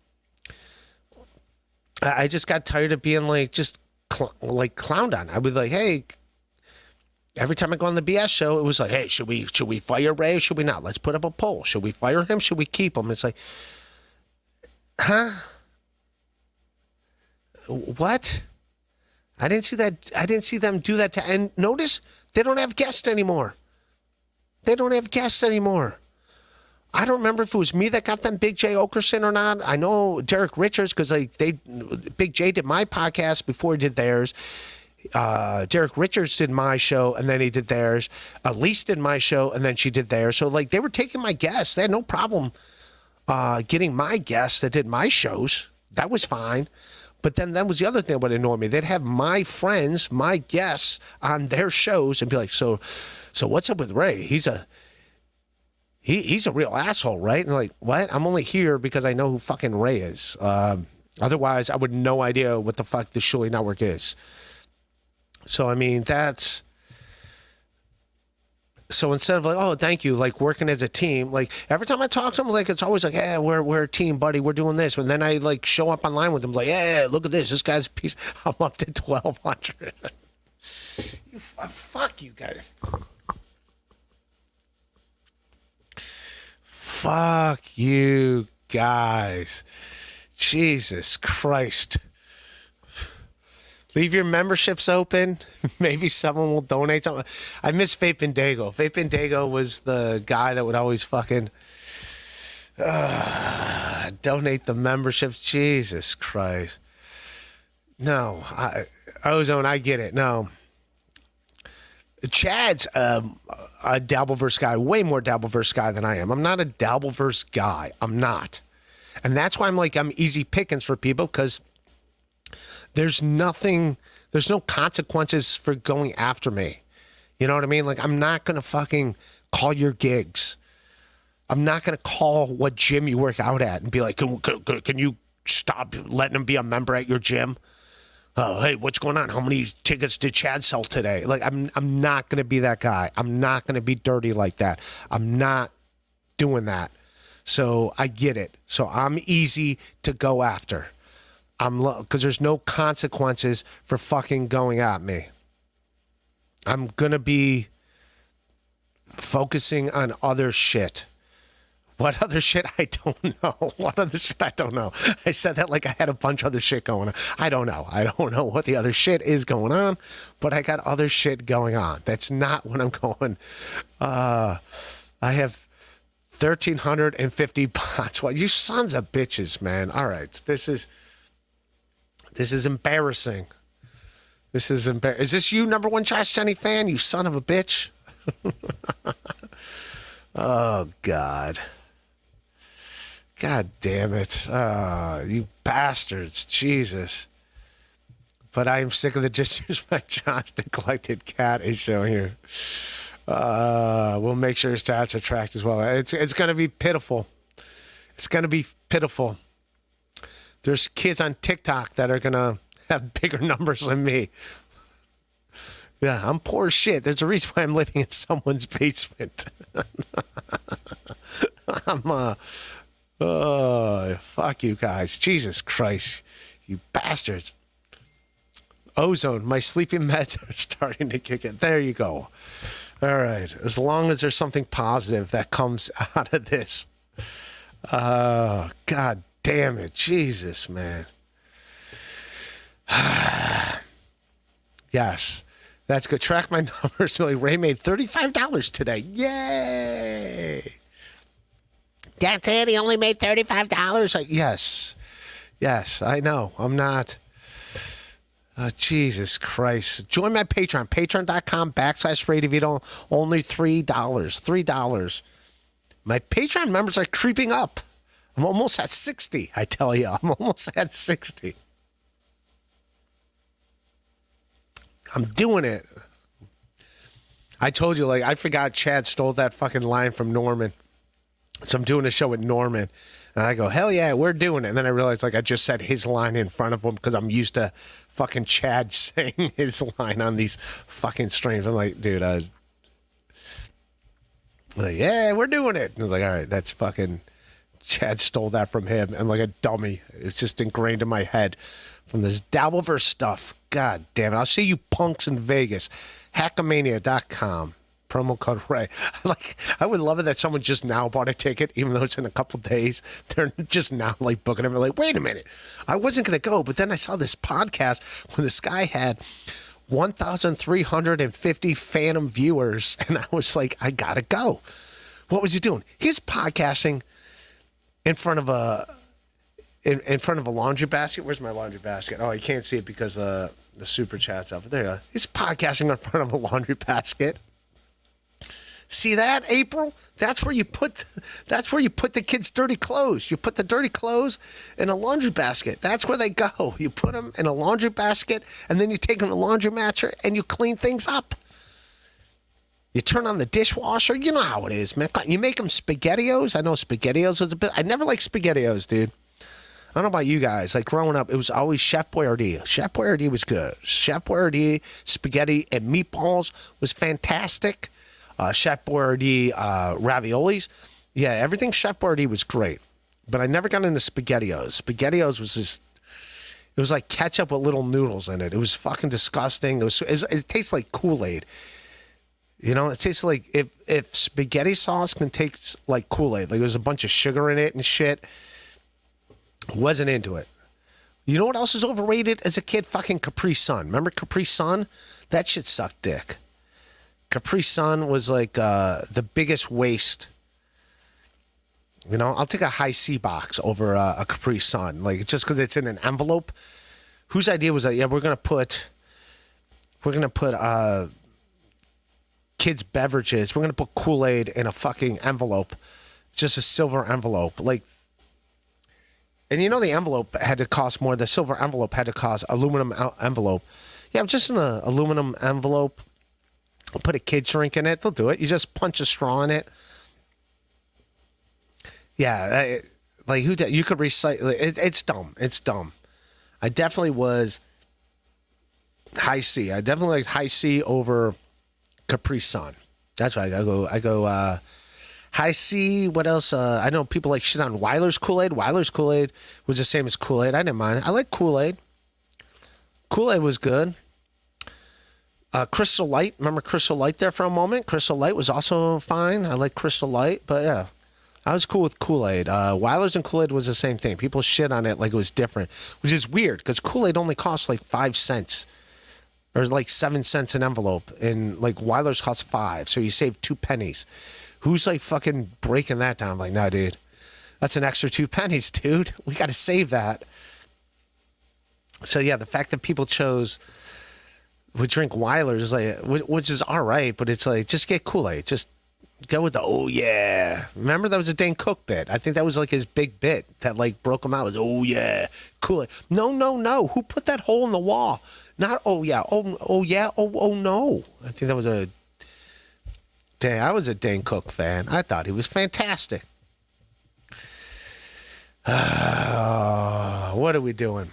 I just got tired of being like, just clowned on. I would like, hey, every time I go on the BS show, it was like, hey, should we fire Ray? Should we not? Let's put up a poll. Should we fire him? Should we keep him? It's like, huh? What? I didn't see that. I didn't see them do that and notice they don't have guests anymore. I don't remember if it was me that got them Big J Okerson or not. I know Derek Richards because Big J did my podcast before he did theirs. Derek Richards did my show and then he did theirs. Elise did my show and then she did theirs. So like they were taking my guests. They had no problem getting my guests that did my shows. That was fine. But then that was the other thing that would annoy me. They'd have my friends, my guests on their shows and be like, so what's up with Ray? He's a real asshole, right? And like, what? I'm only here because I know who fucking Ray is. Otherwise, I would have no idea what the fuck the Shuli Network is. So, I mean, so instead of like, oh, thank you, like working as a team, like every time I talk to them, like it's always like, yeah, we're a team, buddy, we're doing this. And then I like show up online with them, like, yeah, look at this guy's a piece. I'm up to 1,200. Fuck you guys. Fuck you guys. Jesus Christ. Leave your memberships open. Maybe someone will donate something. I miss Faith Bendago. Faith Bendago was the guy that would always fucking donate the memberships. Jesus Christ. No. Ozone, I get it. No. Chad's a Dabbleverse guy, way more Dabbleverse guy than I am. I'm not a Dabbleverse guy. I'm not. And that's why I'm easy pickings for people because there's no consequences for going after me. You know what I mean? Like, I'm not going to fucking call your gigs. I'm not going to call what gym you work out at and be like, can you stop letting him be a member at your gym? Oh, hey, what's going on? How many tickets did Chad sell today? Like, I'm not going to be that guy. I'm not going to be dirty like that. I'm not doing that. So I get it. So I'm easy to go after. Because there's no consequences for fucking going at me. I'm going to be focusing on other shit. What other shit? I don't know. What other shit? I don't know. I said that like I had a bunch of other shit going on. I don't know. I don't know what the other shit is going on, but I got other shit going on. That's not what I'm going. I have 1,350 bots. Well, you sons of bitches, man. All right. This is embarrassing. This is embarrassing. Is this you, number one Josh Jenny fan? You son of a bitch. Oh, God. God damn it. You bastards. Jesus. But I am sick of the just use my John's neglected cat is showing here. We'll make sure his stats are tracked as well. It's going to be pitiful. It's going to be pitiful. There's kids on TikTok that are going to have bigger numbers than me. Yeah, I'm poor as shit. There's a reason why I'm living in someone's basement. Fuck you guys. Jesus Christ. You bastards. Ozone, my sleeping meds are starting to kick in. There you go. All right. As long as there's something positive that comes out of this. God damn it. Jesus, man. Yes. That's good. Track my numbers. Ray made $35 today. Yay. That's it. He only made $35. Yes. Yes, I know. I'm not. Jesus Christ. Join my Patreon. Patreon.com/Ray DeVito. Only $3. $3. My Patreon members are creeping up. I'm almost at 60, I tell you. I'm almost at 60. I'm doing it. I told you, like, I forgot Chad stole that fucking line from Norman. So I'm doing a show with Norman. And I go, hell yeah, we're doing it. And then I realized, like, I just said his line in front of him because I'm used to fucking Chad saying his line on these fucking streams. I'm like, dude, like, yeah, we're doing it. And I was like, all right, that's fucking... Chad stole that from him. And like a dummy. It's just ingrained in my head from this Dabbleverse stuff. God damn it. I'll see you punks in Vegas. Hackamania.com. Promo code Ray. I would love it that someone just now bought a ticket, even though it's in a couple days. They're just now like booking them. They're like, wait a minute. I wasn't going to go, but then I saw this podcast when this guy had 1,350 phantom viewers, and I was like, I got to go. What was he doing? He's podcasting in front of a laundry basket. Where's my laundry basket? Oh, you can't see it because the super chat's up. There you go. He's podcasting in front of a laundry basket. See that, April? That's where you put the kids' dirty clothes. You put the dirty clothes in a laundry basket. That's where they go. You put them in a laundry basket, and then you take them to a laundry matcher, and you clean things up. You turn on the dishwasher. You know how it is, man. You make them SpaghettiOs. I know SpaghettiOs was a bit. I never liked SpaghettiOs, dude. I don't know about you guys. Like growing up, it was always Chef Boyardee. Chef Boyardee was good. Chef Boyardee, spaghetti and meatballs was fantastic. Chef Boyardee raviolis. Yeah, everything Chef Boyardee was great. But I never got into SpaghettiOs. SpaghettiOs was just, it was like ketchup with little noodles in it. It was fucking disgusting. It tastes like Kool-Aid. You know, it tastes like if spaghetti sauce can taste like Kool-Aid, like there's a bunch of sugar in it and shit. Wasn't into it. You know what else is overrated as a kid? Fucking Capri Sun. Remember Capri Sun? That shit sucked dick. Capri Sun was like the biggest waste. You know, I'll take a high C box over a Capri Sun, like just because it's in an envelope. Whose idea was that? Yeah, we're gonna put kids' beverages. We're gonna put Kool-Aid in a fucking envelope, just a silver envelope, like. And you know the envelope had to cost more. The silver envelope had to cost aluminum envelope. Yeah, just in an aluminum envelope. Put a kid's drink in it. They'll do it. You just punch a straw in it. Yeah, like who? You could recycle. It's dumb. It's dumb. I definitely was High C. I definitely liked High C over Capri Sun. That's right. I go High C. What else? I know people like shit on Weiler's Kool-Aid. Weiler's Kool-Aid was the same as Kool-Aid. I didn't mind. I like Kool-Aid. Kool-Aid was good. Crystal Light. Remember Crystal Light there for a moment? Crystal Light was also fine. I like Crystal Light, but yeah. I was cool with Kool-Aid. Weiler's and Kool-Aid was the same thing. People shit on it like it was different, which is weird because Kool-Aid only costs like 5 cents. Or like 7 cents an envelope. And like Weiler's costs 5. So you save 2 pennies. Who's like fucking breaking that down? Like, no, dude. That's an extra 2 pennies, dude. We got to save that. So yeah, the fact that people would drink Weiler's, like, which is all right, but it's like, just get Kool-Aid. Just go with the, oh yeah. Remember that was a Dane Cook bit. I think that was like his big bit that like broke him out. Was, oh yeah, Kool-Aid. No. Who put that hole in the wall? Not, oh yeah, oh yeah, oh no. I think that was I was a Dane Cook fan. I thought he was fantastic. What are we doing?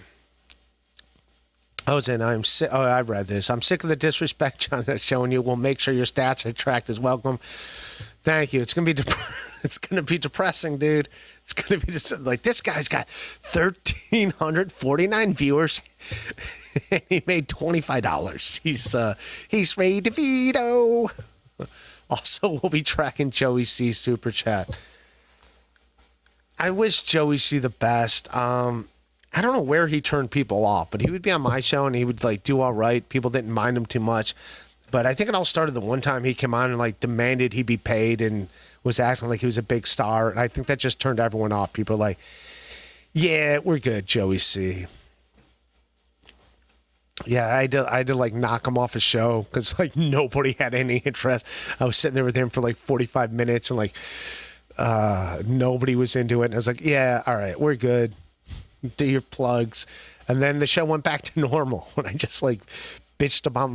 I'm sick. Oh, I read this. I'm sick of the disrespect John is showing you. We'll make sure your stats are tracked as welcome. Thank you. It's gonna be it's gonna be depressing, dude. It's gonna be just like this guy's got 1,349 viewers, and he made $25. He's Ray DeVito. Also, we'll be tracking Joey C super chat. I wish Joey C the best. I don't know where he turned people off, but he would be on my show and he would like do all right. People didn't mind him too much. But I think it all started the one time he came on and like demanded he be paid and was acting like he was a big star. And I think that just turned everyone off. People are like, yeah, we're good, Joey C. Yeah, I had to like knock him off his show because like nobody had any interest. I was sitting there with him for like 45 minutes and like nobody was into it. And I was like, yeah, all right, we're good. Do your plugs. And then the show went back to normal when I just like bitched about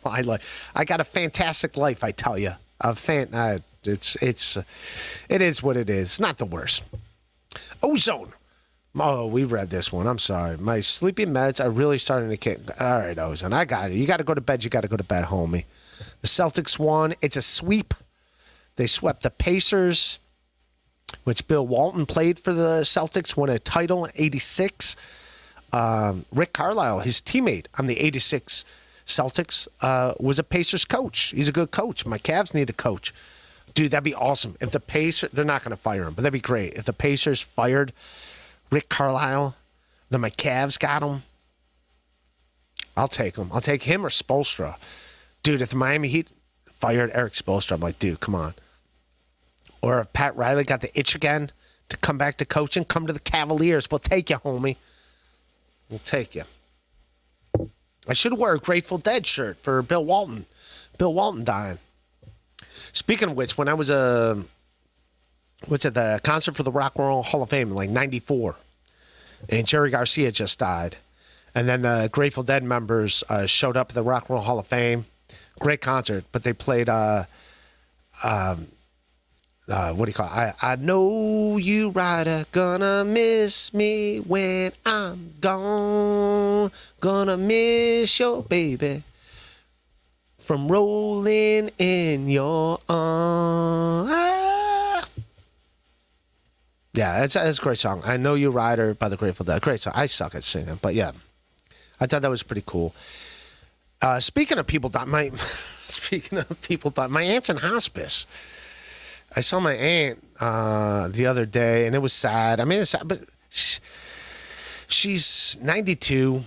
my life. I got a fantastic life, I tell you. It is what it is. It's not the worst. Ozone. Oh, we read this one. I'm sorry. My sleeping meds are really starting to kick. All right, Ozone. I got it. You got to go to bed. You got to go to bed, homie. The Celtics won. It's a sweep. They swept the Pacers, which Bill Walton played for the Celtics, won a title in 86. Rick Carlisle, his teammate on the 86 Celtics, was a Pacers coach. He's a good coach. My Cavs need a coach. Dude, that'd be awesome. If the Pacers, they're not going to fire him, but that'd be great. If the Pacers fired Rick Carlisle, then my Cavs got him. I'll take him. I'll take him or Spoelstra. Dude, if the Miami Heat fired Eric Spoelstra, I'm like, dude, come on. Or if Pat Riley got the itch again to come back to coaching, come to the Cavaliers. We'll take you, homie. We'll take you. I should wear a Grateful Dead shirt for Bill Walton. Bill Walton dying. Speaking of which, when I was the concert for the Rock and Roll Hall of Fame in like 94, and Jerry Garcia just died. And then the Grateful Dead members showed up at the Rock and Roll Hall of Fame. Great concert, but they played what do you call it? I know you, Ryder, gonna miss me when I'm gone. Gonna miss your baby from rolling in your arms. Ah. Yeah, that's a great song. I know you, Ryder, by the Grateful Dead. Great song. I suck at singing, but yeah, I thought that was pretty cool. Speaking of people that my aunt's in hospice. I saw my aunt the other day, and it was sad. I mean, it's sad, but she's 92,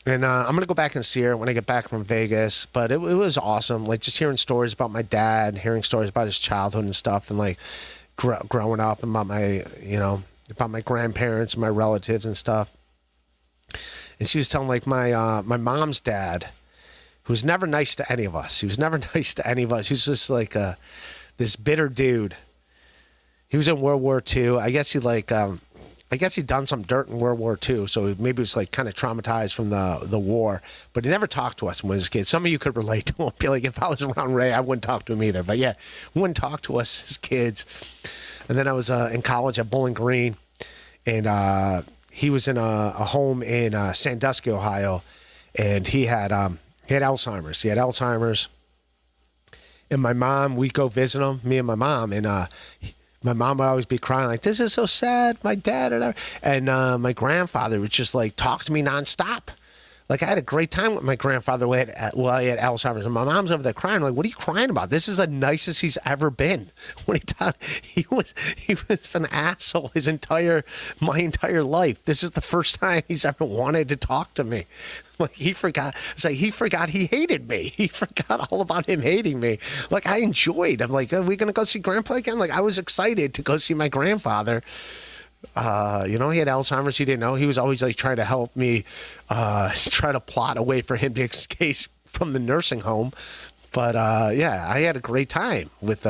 and I'm going to go back and see her when I get back from Vegas. But it was awesome, like just hearing stories about my dad, hearing stories about his childhood and stuff, and like growing up, and about my grandparents and my relatives and stuff. And she was telling like my mom's dad, who was never nice to any of us. He was never nice to any of us. He was just like this bitter dude. He was in World War II. I guess he'd done some dirt in World War II, so maybe he was like kind of traumatized from the war. But he never talked to us when he was a kid. Some of you could relate to him. Be like, if I was around Ray, I wouldn't talk to him either. But yeah, wouldn't talk to us as kids. And then I was in college at Bowling Green, and he was in a home in Sandusky, Ohio. and he had Alzheimer's. He had Alzheimer's, and my mom, we'd go visit him, me and my mom, and my mom would always be crying like, "This is so sad, my dad," and my grandfather would just like talk to me nonstop. Like, I had a great time with my grandfather while he had Alzheimer's. And my mom's over there crying. Like, what are you crying about? This is the nicest he's ever been. When he was an asshole my entire life. This is the first time he's ever wanted to talk to me. Like, he forgot. It's like he forgot he hated me. He forgot all about him hating me. Like, I enjoyed. I'm like, are we going to go see Grandpa again? Like, I was excited to go see my grandfather. He had Alzheimer's. He didn't know. He was always like trying to help me, try to plot a way for him to escape from the nursing home. But I had a great time with.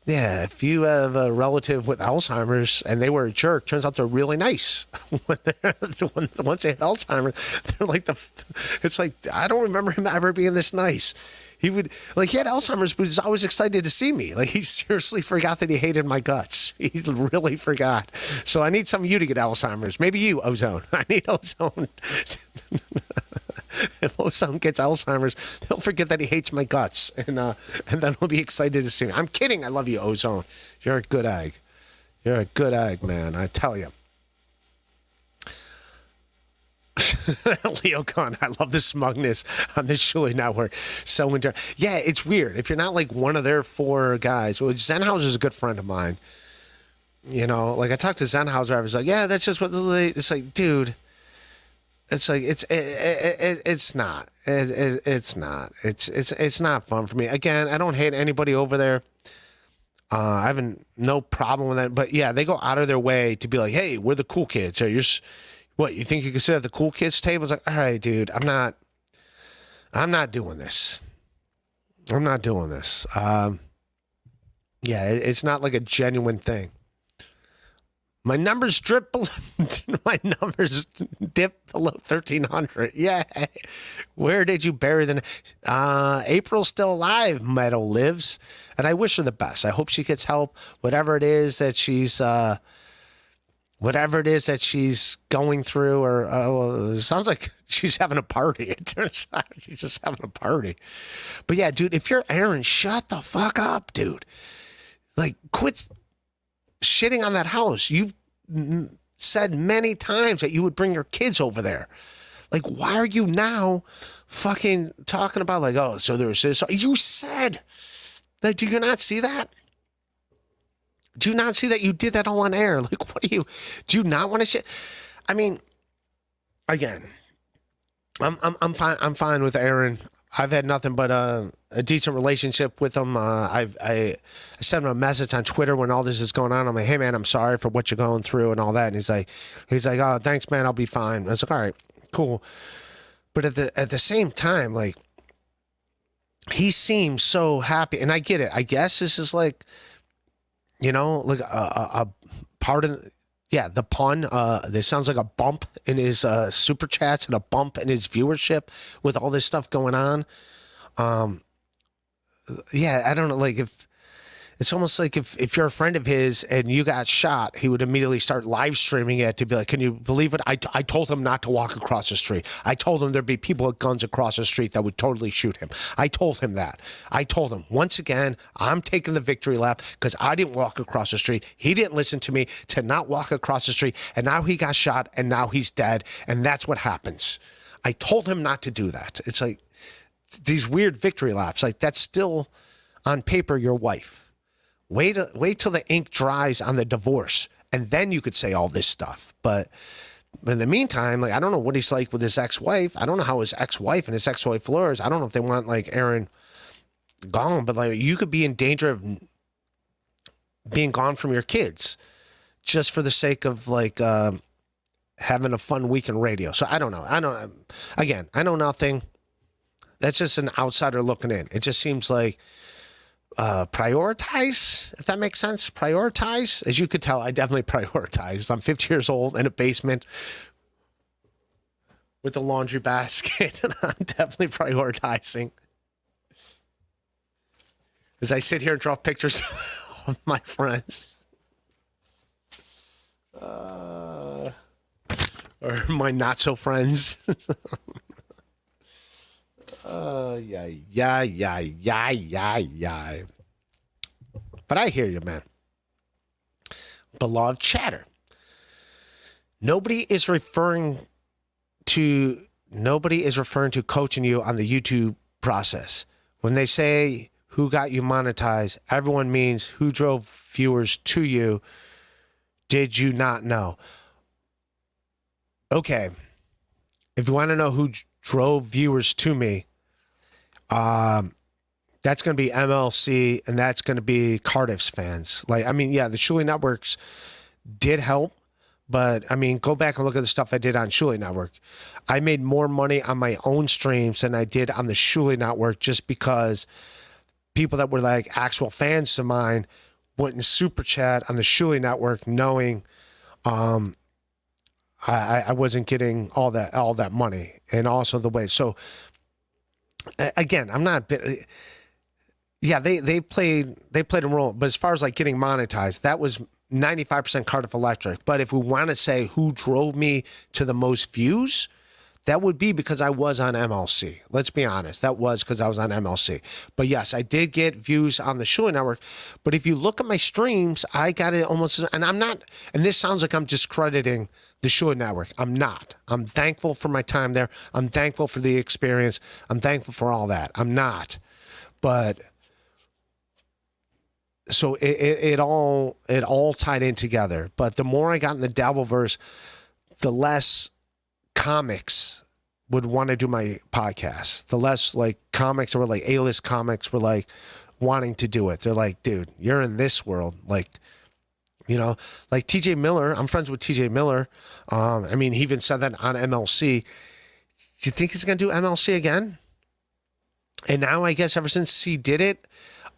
If you have a relative with Alzheimer's and they were a jerk, turns out they're really nice. Once they have Alzheimer's, they're like it's like, I don't remember him ever being this nice. He had Alzheimer's, but he was always excited to see me. Like, he seriously forgot that he hated my guts. He really forgot. So I need some of you to get Alzheimer's. Maybe you, Ozone. I need Ozone. If Ozone gets Alzheimer's, he'll forget that he hates my guts, and then he'll be excited to see me. I'm kidding. I love you, Ozone. You're a good egg. You're a good egg, man. I tell you. Leo Khan, I love the smugness on the Shuli Network. So yeah, it's weird. If you're not like one of their 4 guys, well, Zenhauser is a good friend of mine. Like, I talked to Zenhauser, I was like, yeah, that's just what it's like, dude. It's like it's not. It's not fun for me. Again, I don't hate anybody over there. I have no problem with that. But yeah, they go out of their way to be like, hey, we're the cool kids. What, you think you can sit at the cool kids table? It's like, all right, dude, I'm not doing this. I'm not doing this. It's not like a genuine thing. My numbers dip below 1,300. Yeah. Where did you bury the... April's still alive, Meadow lives. And I wish her the best. I hope she gets help. Whatever it is that she's going through, or it sounds like she's having a party. It turns out she's just having a party. But yeah, dude, if you're Aaron, shut the fuck up, dude. Like, quit shitting on that house. You've said many times that you would bring your kids over there. Like, why are you now fucking talking about, like, oh, so there's this? You said that. Do you not see that? Do you not see that you did that all on air? Like, what do you not want to shit? I mean, again, I'm fine. I'm fine with Aaron. I've had nothing but a decent relationship with him. I sent him a message on Twitter when all this is going on. I'm like, hey man, I'm sorry for what you're going through and all that. And he's like, oh, thanks man, I'll be fine. I was like, all right, cool. But at the same time, like, he seems so happy, and I get it. I guess this is like, like a part of. Yeah, the pun. This sounds like a bump in his super chats and a bump in his viewership with all this stuff going on. Yeah, I don't know. Like, if it's almost like if you're a friend of his and you got shot, he would immediately start live streaming it to be like, can you believe it? I told him not to walk across the street. I told him there'd be people with guns across the street that would totally shoot him. I told him that. I told him, once again, I'm taking the victory lap because I didn't walk across the street. He didn't listen to me to not walk across the street. And now he got shot and now he's dead. And that's what happens. I told him not to do that. It's like these weird victory laps. Like, that's still on paper your wife. Wait till the ink dries on the divorce, and then you could say all this stuff. But in the meantime, like, I don't know what he's like with his ex-wife. I don't know how his ex-wife and his ex-wife Flores. I don't know if they want, like, Aaron gone, but like, you could be in danger of being gone from your kids just for the sake of like having a fun week in radio. So I don't know. Again, I know nothing. That's just an outsider looking in. It just seems like. Prioritize, if that makes sense. Prioritize. As you could tell, I definitely prioritize. I'm 50 years old in a basement with a laundry basket, and I'm definitely prioritizing. As I sit here and draw pictures of my friends. Or my not so friends. Yeah. But I hear you, man. Beloved chatter. Nobody is referring to coaching you on the YouTube process. When they say who got you monetized, everyone means who drove viewers to you. Did you not know? Okay. If you want to know who drove viewers to me, that's going to be MLC, and that's going to be Cardiff's fans. Like, I mean, yeah, the Shuley Networks did help, but I mean, go back and look at the stuff I did on Shuley Network. I made more money on my own streams than I did on the Shuley Network, just because people that were like actual fans of mine went in super chat on the Shuley Network, knowing I wasn't getting all that money, and also the way. So again, I'm not. Yeah, they played a role, but as far as like getting monetized, that was 95% Cardiff Electric. But if we want to say who drove me to the most views, that would be because I was on MLC. Let's be honest. That was because I was on MLC. But yes, I did get views on the Shuley Network. But if you look at my streams, I got it almost, and I'm not, and this sounds like I'm discrediting the Shuley Network. I'm not. I'm thankful for my time there. I'm thankful for the experience. I'm thankful for all that. I'm not. But so it all tied in together. But the more I got in the Dabbleverse, the less comics would want to do my podcast. The less like comics or like A-list comics were like wanting to do it. They're like, dude, you're in this world. Like, you know, like TJ Miller. I'm friends with TJ Miller. I mean, he even said that on MLC. Do you think he's going to do MLC again? And now I guess ever since he did it,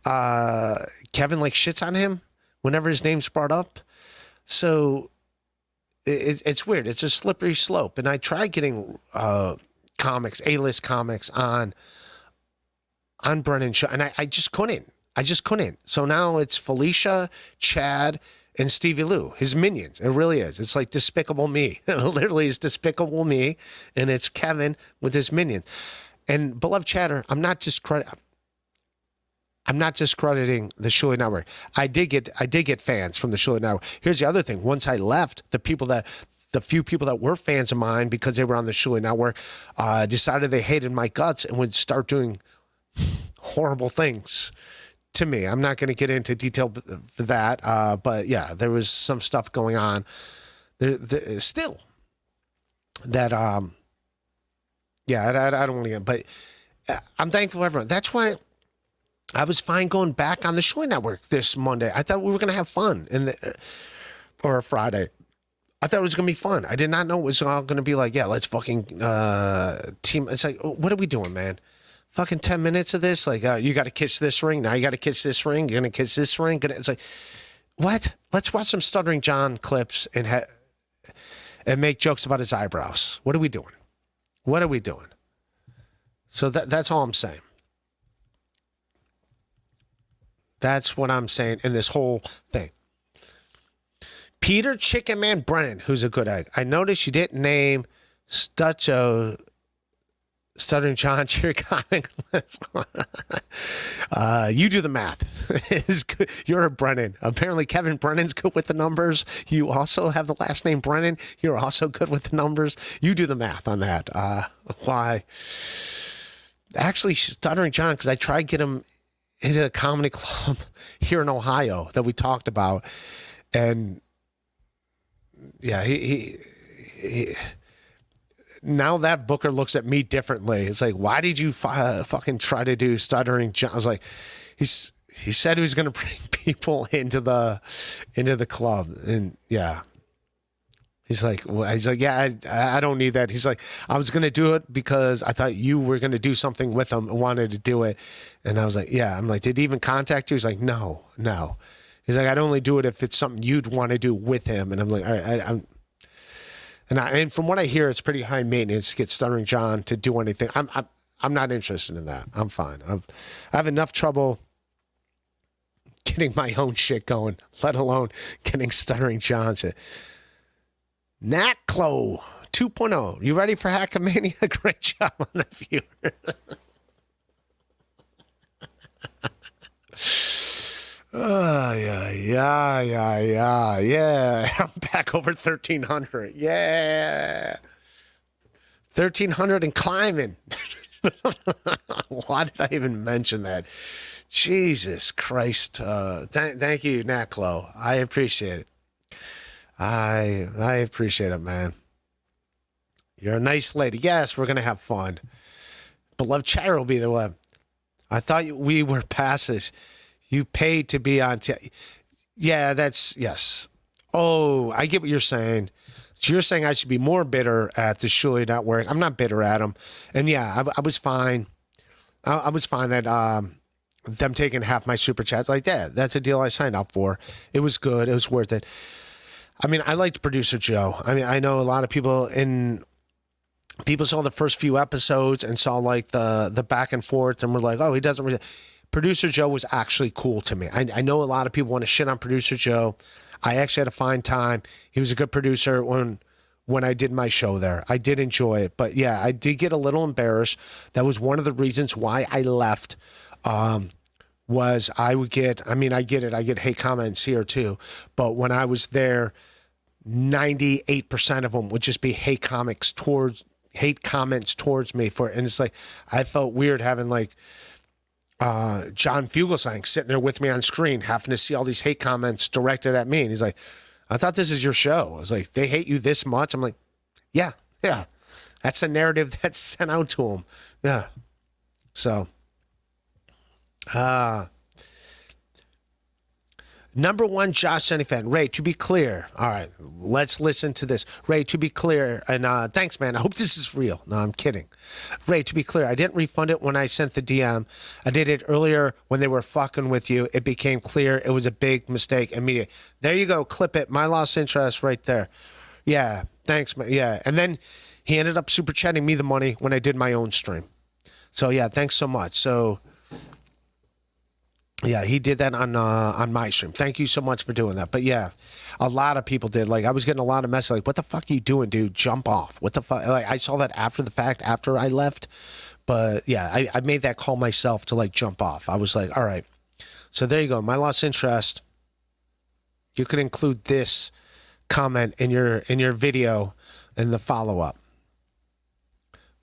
Kevin like shits on him whenever his name's brought up. So it's weird. It's a slippery slope. And I tried getting comics, A-list comics on Brennan's show, and I just couldn't. So now it's Felicia, Chad, and Stevie Lou, his minions. It really is. It's like Despicable Me. It literally is Despicable Me, and it's Kevin with his minions. And beloved chatter, I'm not discrediting the Shuley Network. I did get fans from the Shuley Network. Here's the other thing. Once I left, the few people that were fans of mine because they were on the Shuley Network decided they hated my guts and would start doing horrible things to me. I'm not going to get into detail for that, but yeah, there was some stuff going on there still that yeah, I don't want to get, but I'm thankful for everyone. That's why I was fine going back on the Shuley Network this Monday. I thought we were going to have fun or Friday. I thought it was going to be fun. I did not know it was all going to be like, yeah, let's fucking team. It's like, what are we doing, man? Fucking 10 minutes of this? Like, you got to kiss this ring. Now you got to kiss this ring. You're going to kiss this ring. It's like, what? Let's watch some Stuttering John clips and make jokes about his eyebrows. What are we doing? So that's all I'm saying. That's what I'm saying in this whole thing. Peter Chicken Man Brennan, who's a good egg. I noticed you didn't name Stuttering John to your comic list. You do the math. You're a Brennan. Apparently Kevin Brennan's good with the numbers. You also have the last name Brennan. You're also good with the numbers. You do the math on that. Why? Actually, Stuttering John, because I tried to get him into a comedy club here in Ohio that we talked about. And yeah, he now that Booker looks at me differently. It's like, why did you fucking try to do Stuttering John? I was like, he said he was going to bring people into the club. And yeah, he's like, yeah, I don't need that. He's like, I was going to do it because I thought you were going to do something with him and wanted to do it. And I was like, yeah. I'm like, did he even contact you? He's like, no. He's like, I'd only do it if it's something you'd want to do with him. And I'm like, all right, and from what I hear, it's pretty high maintenance to get Stuttering John to do anything. I'm not interested in that. I'm fine. I have enough trouble getting my own shit going, let alone getting Stuttering John shit. Natclo 2.0. You ready for Hackamania? Great job on the viewer. Yeah. I'm back over 1,300. Yeah. 1,300 and climbing. Why did I even mention that? Jesus Christ. Thank you, Naklo. I appreciate it. I appreciate it, man. You're a nice lady. Yes, we're going to have fun. Beloved Chair will be there. I thought we were past this. You paid to be on. Yeah, yes. Oh, I get what you're saying. So you're saying I should be more bitter at the Shuli not working. I'm not bitter at them. And yeah, I was fine. I was fine that them taking half my super chats. Like, yeah, that's a deal I signed up for. It was good. It was worth it. I mean, I liked Producer Joe. I mean, I know a lot of people saw the first few episodes and saw like the back and forth and were like, oh, he doesn't really. Producer Joe was actually cool to me. I know a lot of people want to shit on Producer Joe. I actually had a fine time. He was a good producer when I did my show there. I did enjoy it. But yeah, I did get a little embarrassed. That was one of the reasons why I left. Was I get it. I get hate comments here too. But when I was there, 98% of them would just be hate comments towards me and it's like, I felt weird having like, John Fugelsang sitting there with me on screen, having to see all these hate comments directed at me. And he's like, I thought this is your show. I was like, they hate you this much? I'm like, yeah. That's the narrative that's sent out to them. Yeah. So, number one, Josh Sunny fan. Ray, to be clear. All right, let's listen to this. Ray, to be clear, and thanks, man. I hope this is real. No, I'm kidding. Ray, to be clear, I didn't refund it when I sent the DM. I did it earlier when they were fucking with you. It became clear it was a big mistake immediately. There you go. Clip it. My lost interest right there. Yeah, thanks, man. Yeah, and then he ended up super chatting me the money when I did my own stream. So, yeah, thanks so much. So, yeah, he did that on my stream. Thank you so much for doing that. But yeah, a lot of people did. Like, I was getting a lot of messages like, what the fuck are you doing, dude? Jump off. What the fuck? Like, I saw that after the fact, after I left. But yeah, I made that call myself to like jump off. I was like, all right. So there you go. My lost interest. You could include this comment in your video in the follow-up.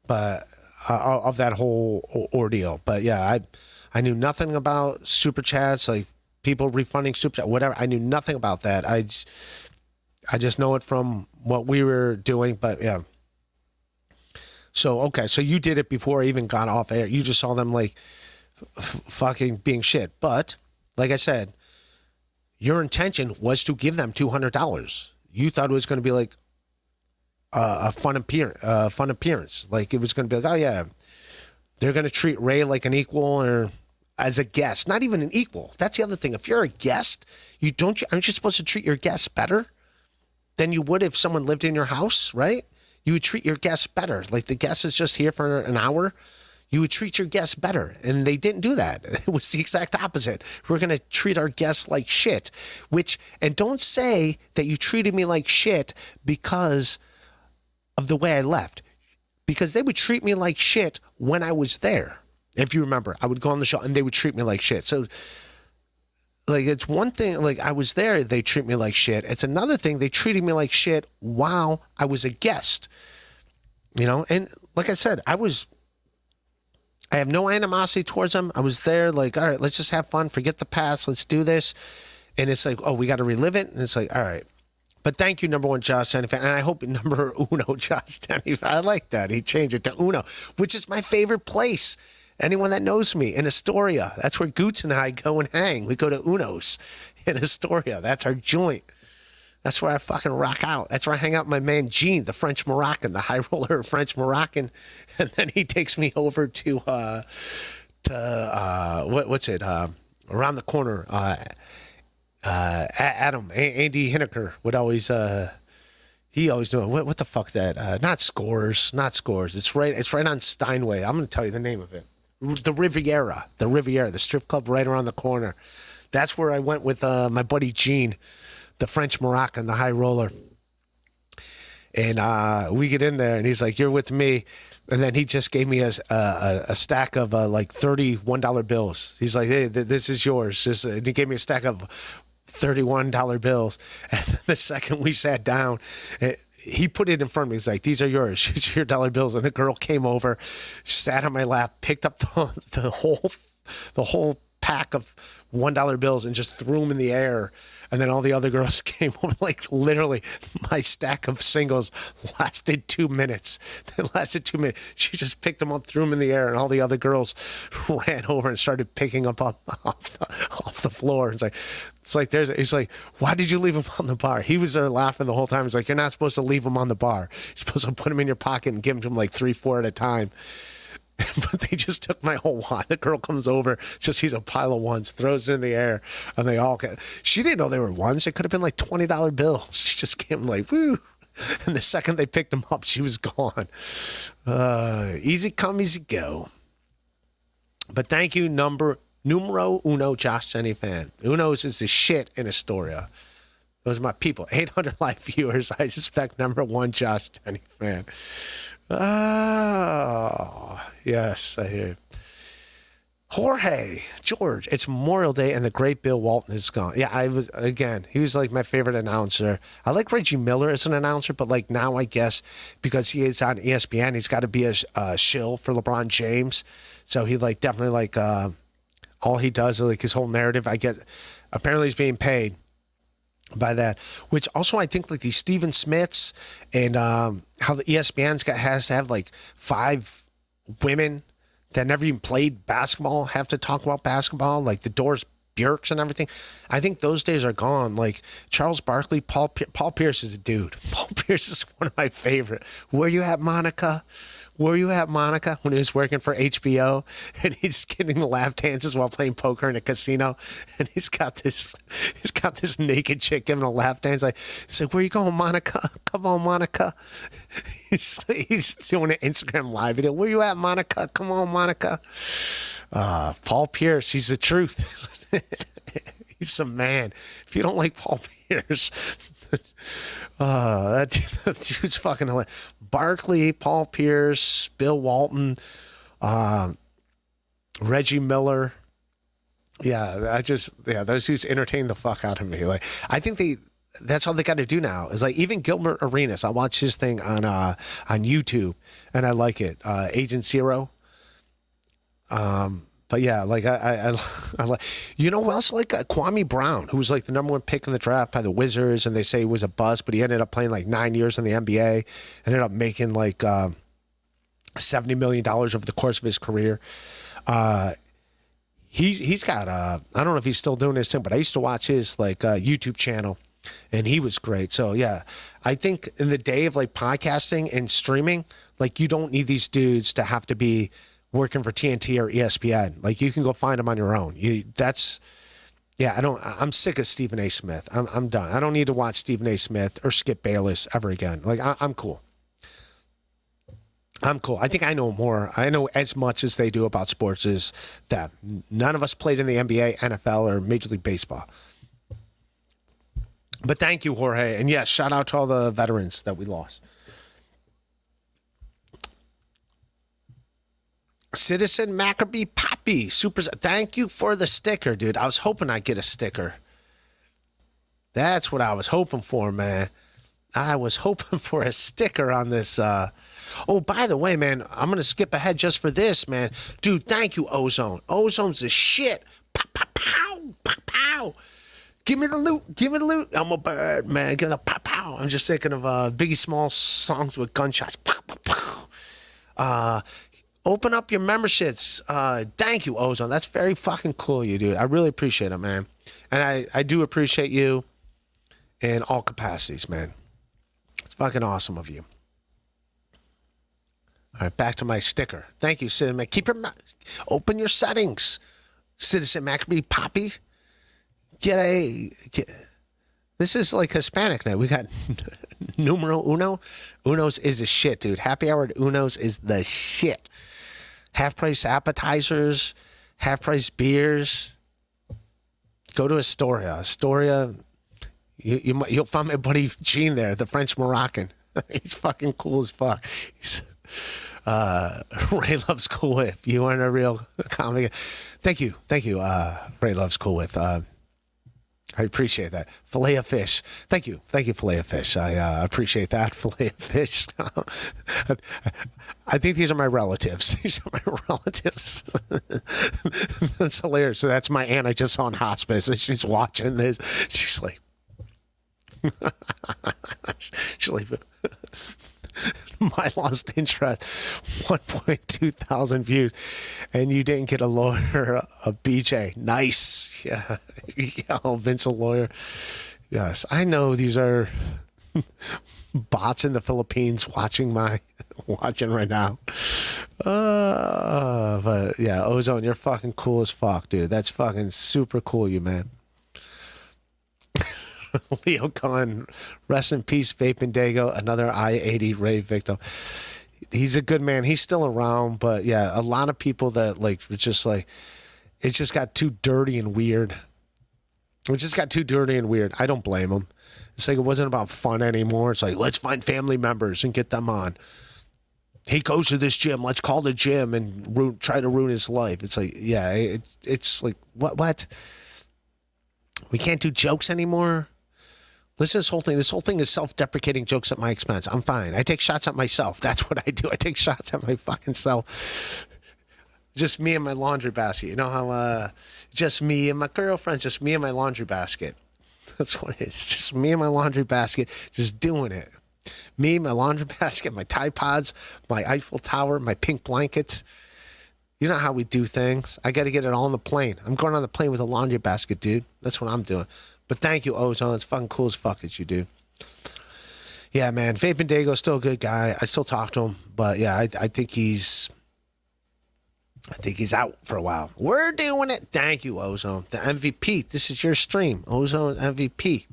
But of that whole ordeal. But yeah, I knew nothing about super chats, like people refunding super chat, whatever. I knew nothing about that. I just know it from what we were doing. But yeah. So okay, so you did it before I even got off air. You just saw them like fucking being shit. But like I said, your intention was to give them $200. You thought it was going to be like a fun appearance. Like it was going to be like, oh yeah, they're going to treat Ray like an equal or as a guest, not even an equal. That's the other thing. If you're a guest, aren't you supposed to treat your guests better than you would if someone lived in your house, right? You would treat your guests better. Like the guest is just here for an hour. You would treat your guests better. And they didn't do that. It was the exact opposite. We're going to treat our guests like shit, and don't say that you treated me like shit because of the way I left, because they would treat me like shit when I was there. If you remember, I would go on the show and they would treat me like shit. So like, it's one thing, like I was there, they treat me like shit. It's another thing, they treated me like shit while I was a guest, and like I said, I have no animosity towards them. I was there like, all right, let's just have fun. Forget the past. Let's do this. And it's like, oh, we got to relive it. And it's like, all right. But thank you, number one, Josh Tenny fan. And I hope number uno, Josh Tenny fan. I like that. He changed it to Uno, which is my favorite place. Anyone that knows me in Astoria, that's where Goots and I go and hang. We go to Uno's in Astoria. That's our joint. That's where I fucking rock out. That's where I hang out with my man Gene, the French Moroccan, the high roller French Moroccan. And then he takes me over to what's it? Around the corner. Adam, Andy Hineker would always he always knew it. What the fuck's that? Not Scores. It's right on Steinway. I'm gonna tell you the name of it. The Riviera, the strip club right around the corner. That's where I went with my buddy Gene, the French Moroccan, the high roller. And we get in there and he's like, you're with me. And then he just gave me a stack of like $31 bills. He's like, hey, this is yours. And he gave me a stack of $31 bills. And the second we sat down, he put it in front of me. He's like, these are yours. These are your dollar bills. And the girl came over, sat on my lap, picked up the whole pack of $1 bills and just threw them in the air. And then all the other girls came over. Like literally, my stack of singles lasted 2 minutes. It lasted 2 minutes. She just picked them up, threw them in the air, and all the other girls ran over and started picking them up off the floor. It's like he's like, why did you leave them on the bar? He was there laughing the whole time. He's like, you're not supposed to leave them on the bar. You're supposed to put them in your pocket and give them to him like 3-4 at a time. But they just took my whole wad. The girl comes over, just sees a pile of ones, throws it in the air, and they all get. She didn't know they were ones. It could have been like $20 bills. She just came like, woo. And the second they picked them up, she was gone. Easy come, easy go. But thank you, numero uno, Josh Jenny fan. Uno's is the shit in Astoria. Those are my people. 800 live viewers. I suspect number one, Josh Jenny fan. Oh, yes, I hear. Jorge, George, it's Memorial Day and the great Bill Walton is gone. Yeah, he was like my favorite announcer. I like Reggie Miller as an announcer, but like now I guess because he is on ESPN, he's got to be a shill for LeBron James. So he like definitely like all he does is like his whole narrative. I guess apparently he's being paid by that, which also I think like these Stephen Smiths and how the ESPN's has to have like 5 women that never even played basketball have to talk about basketball, like the Doris Bjorks and everything. I think those days are gone. Like Charles Barkley, Paul Pierce is a dude. Paul Pierce is one of my favorite. Where you at, Monica? Were you at Monica when he was working for HBO and he's getting the lap dances while playing poker in a casino? And he's got this naked chick giving a lap dance. He's like, where you going, Monica? Come on, Monica. He's doing an Instagram live video. Where you at, Monica? Come on, Monica. Paul Pierce, he's the truth. He's some man. If you don't like Paul Pierce, that dude's fucking hilarious. Barkley, Paul Pierce, Bill Walton, Reggie Miller. Yeah, those dudes entertain the fuck out of me. Like, I think that's all they got to do now. Is like even Gilbert Arenas. I watch his thing on YouTube, and I like it. Agent Zero. But yeah, like I like, you know who else like Kwame Brown, who was like the number 1 pick in the draft by the Wizards, and they say he was a bust, but he ended up playing like 9 years in the NBA, ended up making like $70 million over the course of his career. He's got I don't know if he's still doing this thing, but I used to watch his like YouTube channel, and he was great. So yeah, I think in the day of like podcasting and streaming, like you don't need these dudes to have to be working for TNT or ESPN. Like you can go find them on your own. I'm sick of Stephen A. Smith. I'm done. I don't need to watch Stephen A. Smith or Skip Bayless ever again. Like I'm cool. I'm cool. I think I know more. I know as much as they do about sports as that. None of us played in the NBA, NFL, or Major League Baseball. But thank you, Jorge. And yes, shout out to all the veterans that we lost. Citizen Maccabee Poppy, thank you for the sticker, dude. I was hoping I'd get a sticker. That's what I was hoping for, man. I was hoping for a sticker on this. Oh, by the way, man, I'm going to skip ahead just for this, man. Dude, thank you, Ozone. Ozone's the shit. Pow, pow, pow, pow, pow. Give me the loot. Give me the loot. I'm a bird, man. Give me the pow, pow. I'm just thinking of Biggie Smalls songs with gunshots. Pow, pow, pow. Open up your memberships. Thank you, Ozone. That's very fucking cool, you dude. I really appreciate it, man. And I do appreciate you in all capacities, man. It's fucking awesome of you. All right, back to my sticker. Thank you, Citizen Mac. Open your settings, Citizen Maccabee Poppy. This is like Hispanic night. We got numero uno. Uno's is the shit, dude. Happy hour at Uno's is the shit. Half price appetizers, half price beers. Go to Astoria. You'll find my buddy Gene there, the French Moroccan. He's fucking cool as fuck. Ray loves Cool Whip. You aren't a real comic. Thank you, Ray loves Cool Whip. I appreciate that. Filet of fish. Thank you, Filet of fish. I appreciate that. Filet of fish. I think these are my relatives. These are my relatives. That's hilarious. So that's my aunt I just saw in hospice, and she's watching this. She's like, my lost interest, 1.2 thousand views, and you didn't get a lawyer, a BJ. Nice. Yeah. Oh, Vince, a lawyer. Yes, I know these are bots in the Philippines watching right now. But yeah, Ozone, you're fucking cool as fuck, dude. That's fucking super cool, you man. Leo Cohen, rest in peace, Vaping Dago, another I-80 rave victim. He's a good man. He's still around, but yeah, a lot of people that like just like it just got too dirty and weird. It just got too dirty and weird. I don't blame him. It's like it wasn't about fun anymore. It's like, let's find family members and get them on. He goes to this gym. Let's call the gym and try to ruin his life. It's like, yeah, it's like, what? We can't do jokes anymore? Listen to this whole thing. This whole thing is self-deprecating jokes at my expense. I'm fine. I take shots at myself. That's what I do. I take shots at my fucking self. Just me and my laundry basket. You know how just me and my girlfriend, just me and my laundry basket. That's what it is. Just me and my laundry basket, just doing it. Me, my laundry basket, my Tide Pods, my Eiffel Tower, my pink blanket. You know how we do things. I got to get it all on the plane. I'm going on the plane with a laundry basket, dude. That's what I'm doing. But thank you, Ozone. It's fucking cool as fuck that you do. Yeah, man. Vaping Dago's still a good guy. I still talk to him. But yeah, I think he's out for a while. We're doing it. Thank you, Ozone. The MVP. This is your stream. Ozone MVP.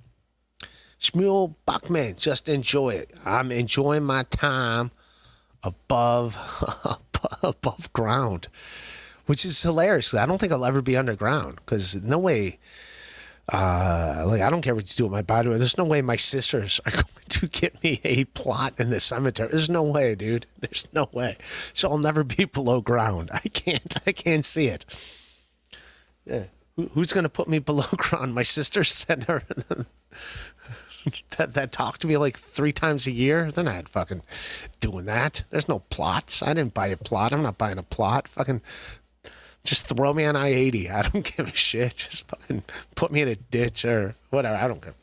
Shmuel Buckman. Just enjoy it. I'm enjoying my time above ground, which is hilarious. I don't think I'll ever be underground because no way. Like I don't care what you do with my body. There's no way my sisters are going to get me a plot in the cemetery. There's no way, dude. There's no way. So I'll never be below ground. I can't see it. Yeah. Who's going to put me below ground? My sisters said her that talk to me like 3 times a year. They're not fucking doing that. There's no plots. I didn't buy a plot. I'm not buying a plot. Fucking just throw me on I-80. I don't give a shit. Just fucking put me in a ditch or whatever. I don't care.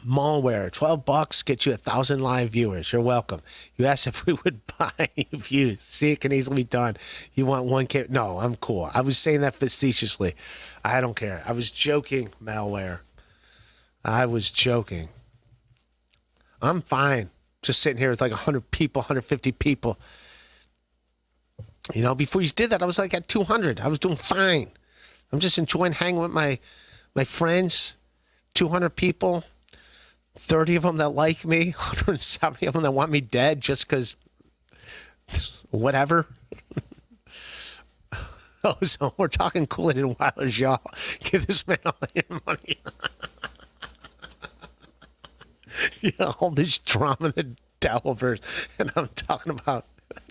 Malware, $12 get you 1,000 live viewers. You're welcome. You asked if we would buy views. See, it can easily be done. You want 1K? No, I'm cool. I was saying that facetiously. I don't care. I was joking, Malware. I was joking. I'm fine. Just sitting here with like 100 people, 150 people. You know, before you did that, I was like at 200. I was doing fine. I'm just enjoying hanging with my friends. 200 people. 30 of them that like me. 170 of them that want me dead just because whatever. Oh, so we're talking Kool-Aid and Weilers, y'all. Give this man all your money. Yeah, all this drama in the Devilverse. And I'm talking about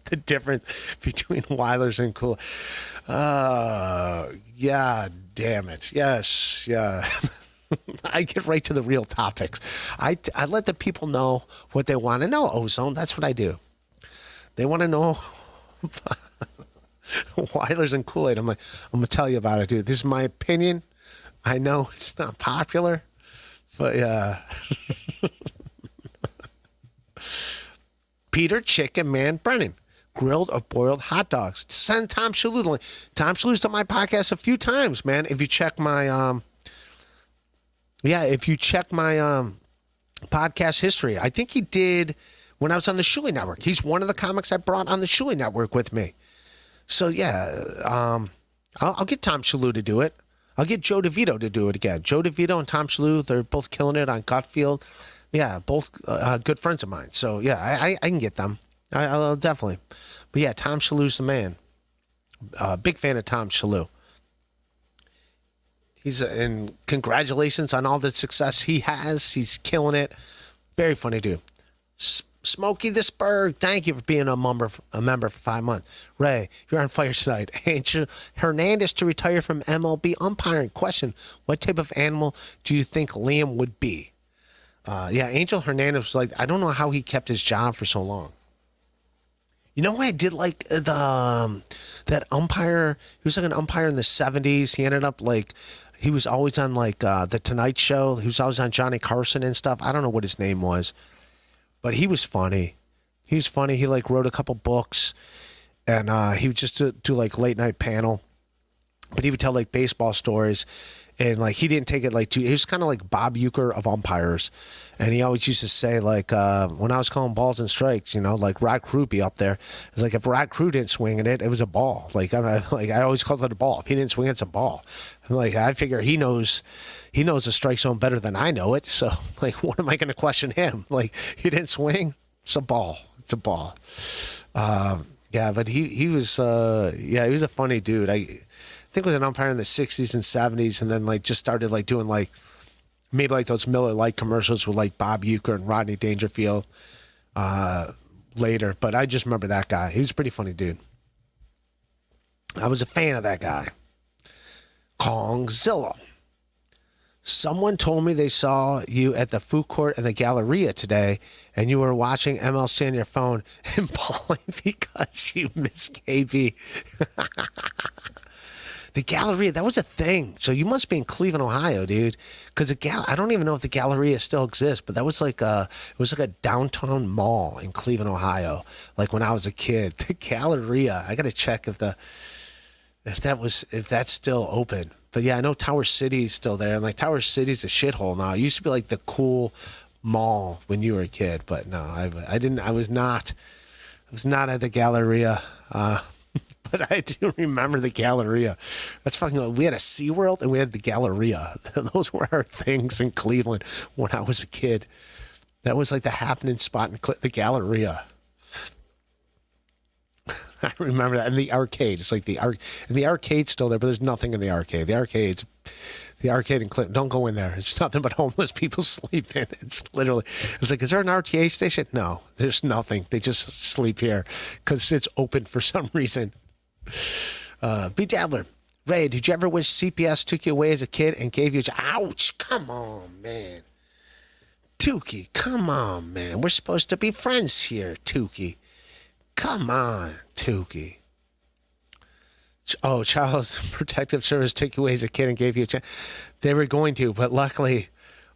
the difference between Weilers and Kool. Yeah, damn it. Yes, yeah. I get right to the real topics. I let the people know what they want to know, Ozone. That's what I do. They want to know Weilers and Kool-Aid. I'm like, I'm going to tell you about it, dude. This is my opinion. I know it's not popular, but yeah. Peter Chicken Man Brennan. Grilled or boiled hot dogs. Send Tom Shalhoub. Tom Shalhoub's on my podcast a few times, man. If you check my podcast history, I think he did when I was on the Shuli Network. He's one of the comics I brought on the Shuli Network with me. So yeah, I'll get Tom Shalhoub to do it. I'll get Joe DeVito to do it again. Joe DeVito and Tom Shalhoub, they're both killing it on Gutfield. Yeah, both good friends of mine. So yeah, I can get them. I'll definitely. But yeah, Tom Shalhoub's the man. Big fan of Tom Shalhoub. And congratulations on all the success he has. He's killing it. Very funny dude. Smokey the Spurg, thank you for being a member for 5 months. Ray, you're on fire tonight. Angel Hernandez to retire from MLB umpiring. Question, what type of animal do you think Liam would be? Yeah, Angel Hernandez was like, I don't know how he kept his job for so long. You know what I did like that umpire? He was like an umpire in the 70s. He ended up like, he was always on like The Tonight Show. He was always on Johnny Carson and stuff. I don't know what his name was, but he was funny. He was funny. He like wrote a couple books, and he would just do like late night panel. But he would tell like baseball stories, and like he didn't take it like too. He was kind of like Bob Uecker of umpires, and he always used to say like when I was calling balls and strikes, you know, like Rod Crew be up there. It's like if Rod Crew didn't swing at it, it was a ball. Like I always called it a ball. If he didn't swing, it's a ball. I'm like, I figure he knows the strike zone better than I know it. So like, what am I going to question him? Like he didn't swing, it's a ball. It's a ball. Yeah, but he was he was a funny dude. I think was an umpire in the 60s and 70s, and then like just started like doing like maybe like those Miller Lite commercials with like Bob Uecker and Rodney Dangerfield later. But I just remember that guy. He was a pretty funny dude. I was a fan of that guy. Kongzilla. Someone told me they saw you at the food court and the Galleria today, and you were watching MLC on your phone and bawling because you missed KB. The Galleria, that was a thing. So you must be in Cleveland, Ohio, dude. Because I don't even know if the Galleria still exists, but that was like it was like a downtown mall in Cleveland, Ohio. Like when I was a kid, the Galleria. I got to check if that's still open. But yeah, I know Tower City is still there, and like Tower City's a shithole now. It used to be like the cool mall when you were a kid, but no, I didn't. I was not at the Galleria. But I do remember the Galleria. That's fucking. We had a SeaWorld and we had the Galleria. Those were our things in Cleveland when I was a kid. That was like the happening spot in the Galleria. I remember that. And the arcade. It's like and the arcade's still there, but there's nothing in the arcade. The arcade in Clinton. Don't go in there. It's nothing but homeless people sleeping. It's literally, it's like, is there an RTA station? No, there's nothing. They just sleep here because it's open for some reason. B. Dabbler. Ray, did you ever wish CPS took you away as a kid and gave you ouch? Come on, man. Tukey, come on, man. We're supposed to be friends here, Tukey. Come on, Tukey. Oh, Child Protective Service took you away as a kid and gave you a chance. They were going to, but luckily,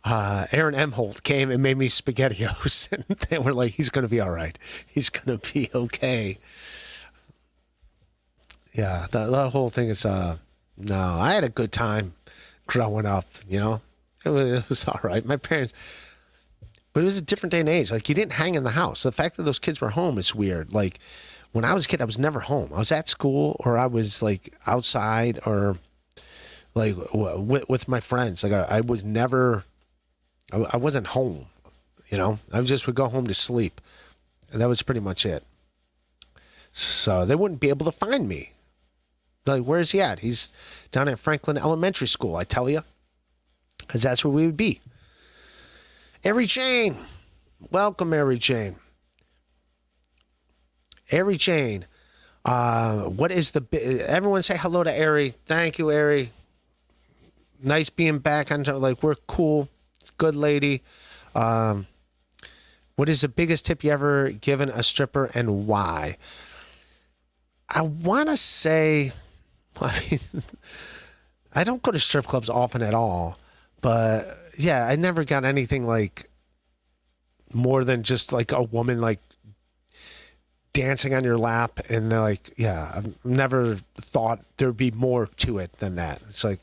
Aaron Emholt came and made me SpaghettiOs. And they were like, he's going to be all right. He's going to be okay. Yeah, the whole thing is, no, I had a good time growing up, you know. It was all right. My parents, but it was a different day and age. Like, you didn't hang in the house. The fact that those kids were home is weird. Like, when I was a kid, I was never home. I was at school or I was, like, outside or, like, with my friends. Like, I was never, I wasn't home, you know. I just would go home to sleep. And that was pretty much it. So they wouldn't be able to find me. Like, where's he at? He's down at Franklin Elementary School, I tell you. Because that's where we would be. Ari Jane. Welcome, Ari Jane. Ari Jane. What is everyone say hello to Ari. Thank you, Ari. Nice being back on, like, we're cool. Good lady. What is the biggest tip you ever given a stripper and why? I want to say, I mean, I don't go to strip clubs often at all, but yeah, I never got anything like more than just like a woman like dancing on your lap and like, yeah, I've never thought there'd be more to it than that. It's like,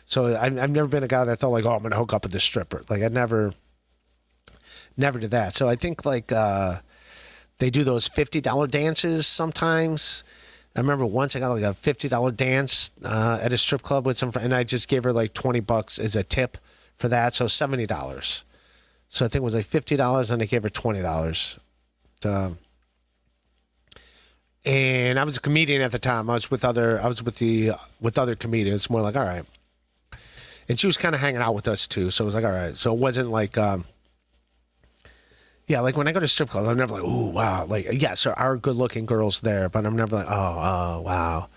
so I've never been a guy that thought like, oh, I'm going to hook up with this stripper. Like I never did that. So I think like, they do those $50 dances sometimes. I remember once I got like a $50 dance at a strip club with some friends, and I just gave her like $20 as a tip for that, so $70. So I think it was like $50, and I gave her $20. And I was a comedian at the time. I was with other comedians. More like, all right. And she was kind of hanging out with us too, so it was like, all right. So it wasn't like. Yeah, like when I go to strip club, I'm never like, ooh, wow. Like, yes, there are good looking girls there, but I'm never like, oh, wow.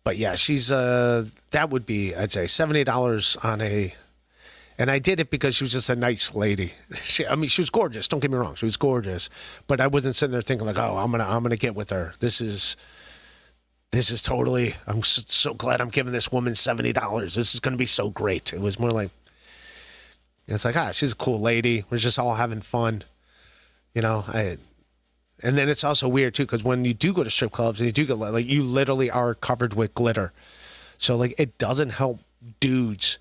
But yeah, she's that would be, I'd say $70 on a, and I did it because she was just a nice lady. She was gorgeous. Don't get me wrong, she was gorgeous, but I wasn't sitting there thinking like, oh, I'm gonna get with her. This is totally. I'm so glad I'm giving this woman $70. This is gonna be so great. It was more like, it's like, she's a cool lady. We're just all having fun, you know. And then it's also weird too, because when you do go to strip clubs and you do get like, you literally are covered with glitter, so like it doesn't help dudes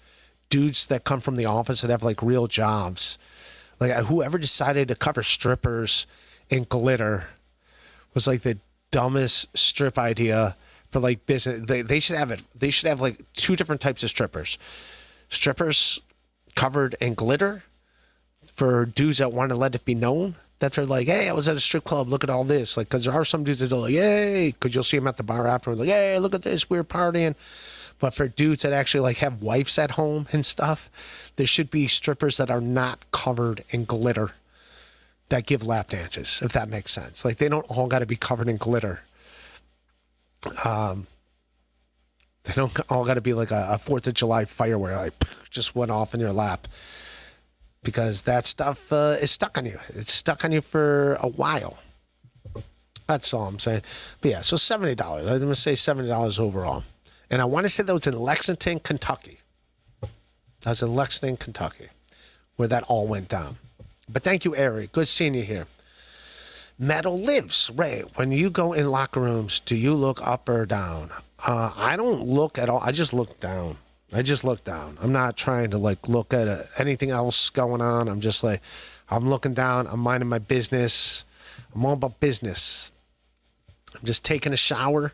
that come from the office that have like real jobs. Like whoever decided to cover strippers in glitter was like the dumbest strip idea for like business. They should have it. They should have like two different types of strippers. Strippers covered in glitter for dudes that want to let it be known that they're like, hey, I was at a strip club. Look at all this. Like, because there are some dudes that are like, yay, because you'll see them at the bar afterwards. Like, hey, look at this. We're partying. But for dudes that actually like have wives at home and stuff, there should be strippers that are not covered in glitter that give lap dances, if that makes sense. Like, they don't all got to be covered in glitter. They don't all got to be like a 4th of July firework, like just went off in your lap. Because that stuff is stuck on you. It's stuck on you for a while. That's all I'm saying. But yeah, so $70. I'm going to say $70 overall. And I want to say that was in Lexington, Kentucky. That was in Lexington, Kentucky, where that all went down. But thank you, Ari. Good seeing you here. Metal lives. Ray, when you go in locker rooms, do you look up or down? I don't look at all. I just look down. I'm not trying to like look at anything else going on. I'm just like, I'm looking down. I'm minding my business. I'm all about business. I'm just taking a shower,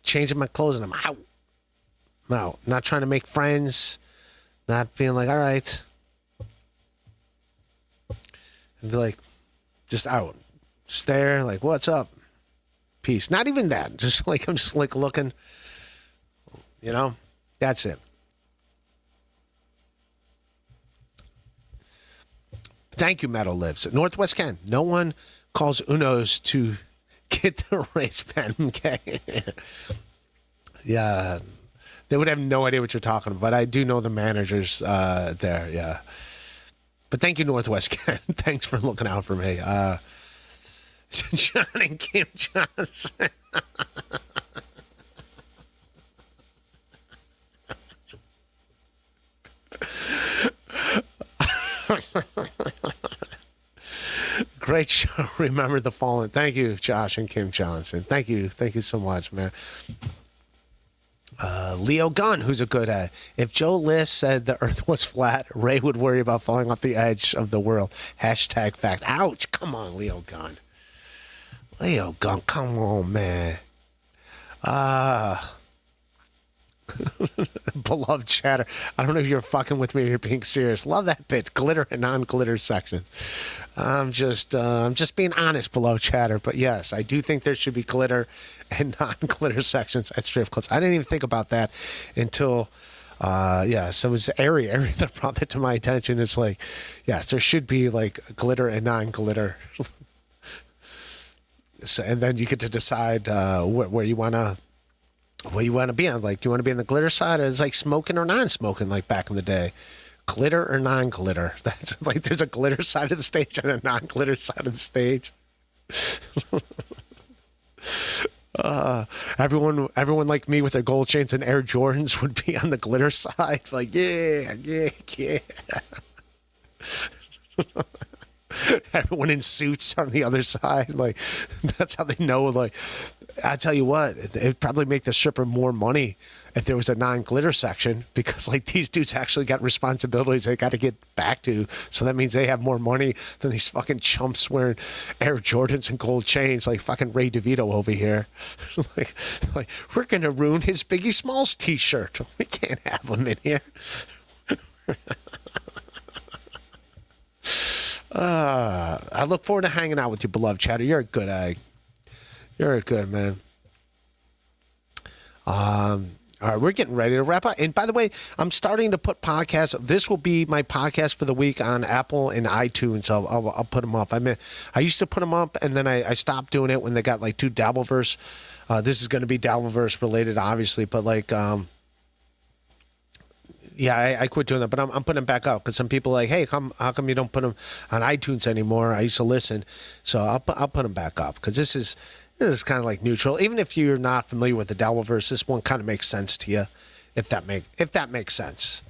changing my clothes, and I'm out. I'm out. Not trying to make friends. Not being like, all right. And be like, just out. Just there, like, what's up? Peace. Not even that. Just like, I'm just like looking, you know? That's it. Thank you, Metal Lives. Northwest Ken. No one calls Uno's to get the race pen. Okay. Yeah. They would have no idea what you're talking about, but I do know the managers there. Yeah. But thank you, Northwest Ken. Thanks for looking out for me. John and Kim Johnson. Great show. Remember the Fallen. Thank you, Josh and Kim Johnson. Thank you so much, man. Leo Gunn, who's a good at. If Joe List said the earth was flat, Ray would worry about falling off the edge of the world. Hashtag fact. Ouch. Come on, Leo Gunn. Leo Gunn, come on, man. Beloved chatter. I don't know if you're fucking with me or you're being serious. Love that bit. Glitter and non-glitter sections. I'm just being honest, beloved chatter. But yes, I do think there should be glitter and non-glitter sections at strip clubs. I didn't even think about that until so it was Ari that brought that to my attention. It's like, yes, there should be like glitter and non-glitter. So, and then you get to decide where you want to be on. Like, you want to be on the glitter side, or it's like smoking or non-smoking, like back in the day. Glitter or non-glitter. That's like, there's a glitter side of the stage and a non-glitter side of the stage. Everyone like me with their gold chains and Air Jordans would be on the glitter side. Like, yeah. Everyone in suits on the other side. Like, that's how they know. Like, I tell you what, it'd probably make the stripper more money if there was a non-glitter section, because like these dudes actually got responsibilities they got to get back to. So that means they have more money than these fucking chumps wearing Air Jordans and gold chains like fucking Ray DeVito over here. like we're going to ruin his Biggie Smalls t-shirt. We can't have him in here. I look forward to hanging out with you, beloved chatter. You're a good egg. You're a good man. All right, we're getting ready to wrap up. And by the way, I'm starting to put podcasts. This will be my podcast for the week on Apple and iTunes. I'll put them up. I used to put them up, and then I stopped doing it when they got like 2 Dabbleverse. This is going to be Dabbleverse related, obviously, but like, yeah, I quit doing that. But I'm putting them back up because some people are like, hey, how come you don't put them on iTunes anymore? I used to listen, so I'll put them back up because this is kind of like neutral. Even if you're not familiar with the Dabbleverse, this one kind of makes sense to you, if that makes sense.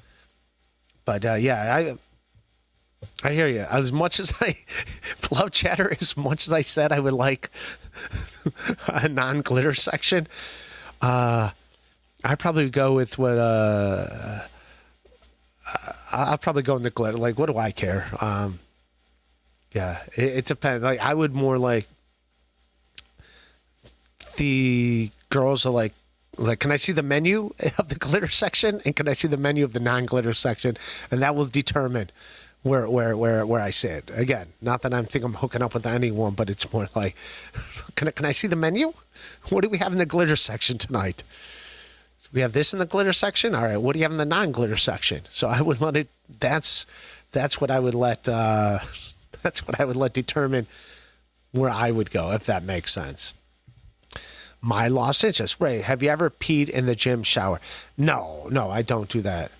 But yeah, I hear you. As much as I love chatter, as much as I said I would like a non-glitter section, I'd probably go with what I'll probably go in the glitter. Like, what do I care? Yeah, it depends. Like, I would more like the girls are like, can I see the menu of the glitter section, and can I see the menu of the non-glitter section, and that will determine where I sit. Again, not that I'm hooking up with anyone, but it's more like, can I see the menu? What do we have in the glitter section tonight? We have this in the glitter section. All right, what do you have in the non-glitter section? So I would let it. That's what I would let. That's what I would let determine where I would go, if that makes sense. My lost interest. Ray, have you ever peed in the gym shower? No, I don't do that.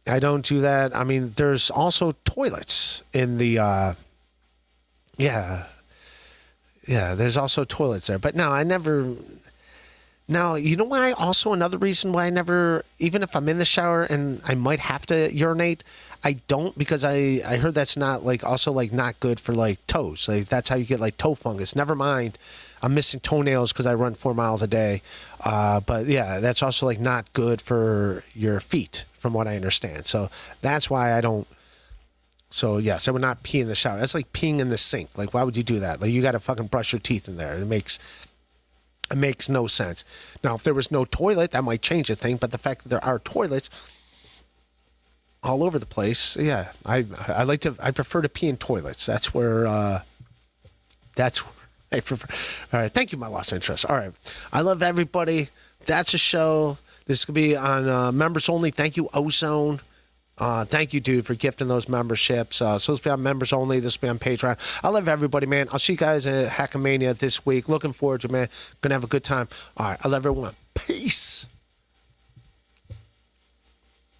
I mean, there's also toilets in the, yeah, there's also toilets there. But no, I never, now, you know why also another reason why I never, even if I'm in the shower and I might have to urinate, I don't, because I heard that's not like, also like not good for like toes. Like that's how you get like toe fungus. Never mind. I'm missing toenails because I run 4 miles a day. But yeah, that's also like not good for your feet, from what I understand. So that's why I don't. So yes, I would not pee in the shower. That's like peeing in the sink. Like, why would you do that? Like, you got to fucking brush your teeth in there. It makes no sense. Now, if there was no toilet, that might change the thing. But the fact that there are toilets all over the place, yeah, I prefer to pee in toilets. That's where I prefer. All right. Thank you, my lost interest. All right. I love everybody. That's a show. This could be on members only. Thank you, Ozone. Thank you, dude, for gifting those memberships. So this will be on members only. This will be on Patreon. I love everybody, man. I'll see you guys at Hackamania this week. Looking forward to it, man. Gonna have a good time. All right. I love everyone. Peace.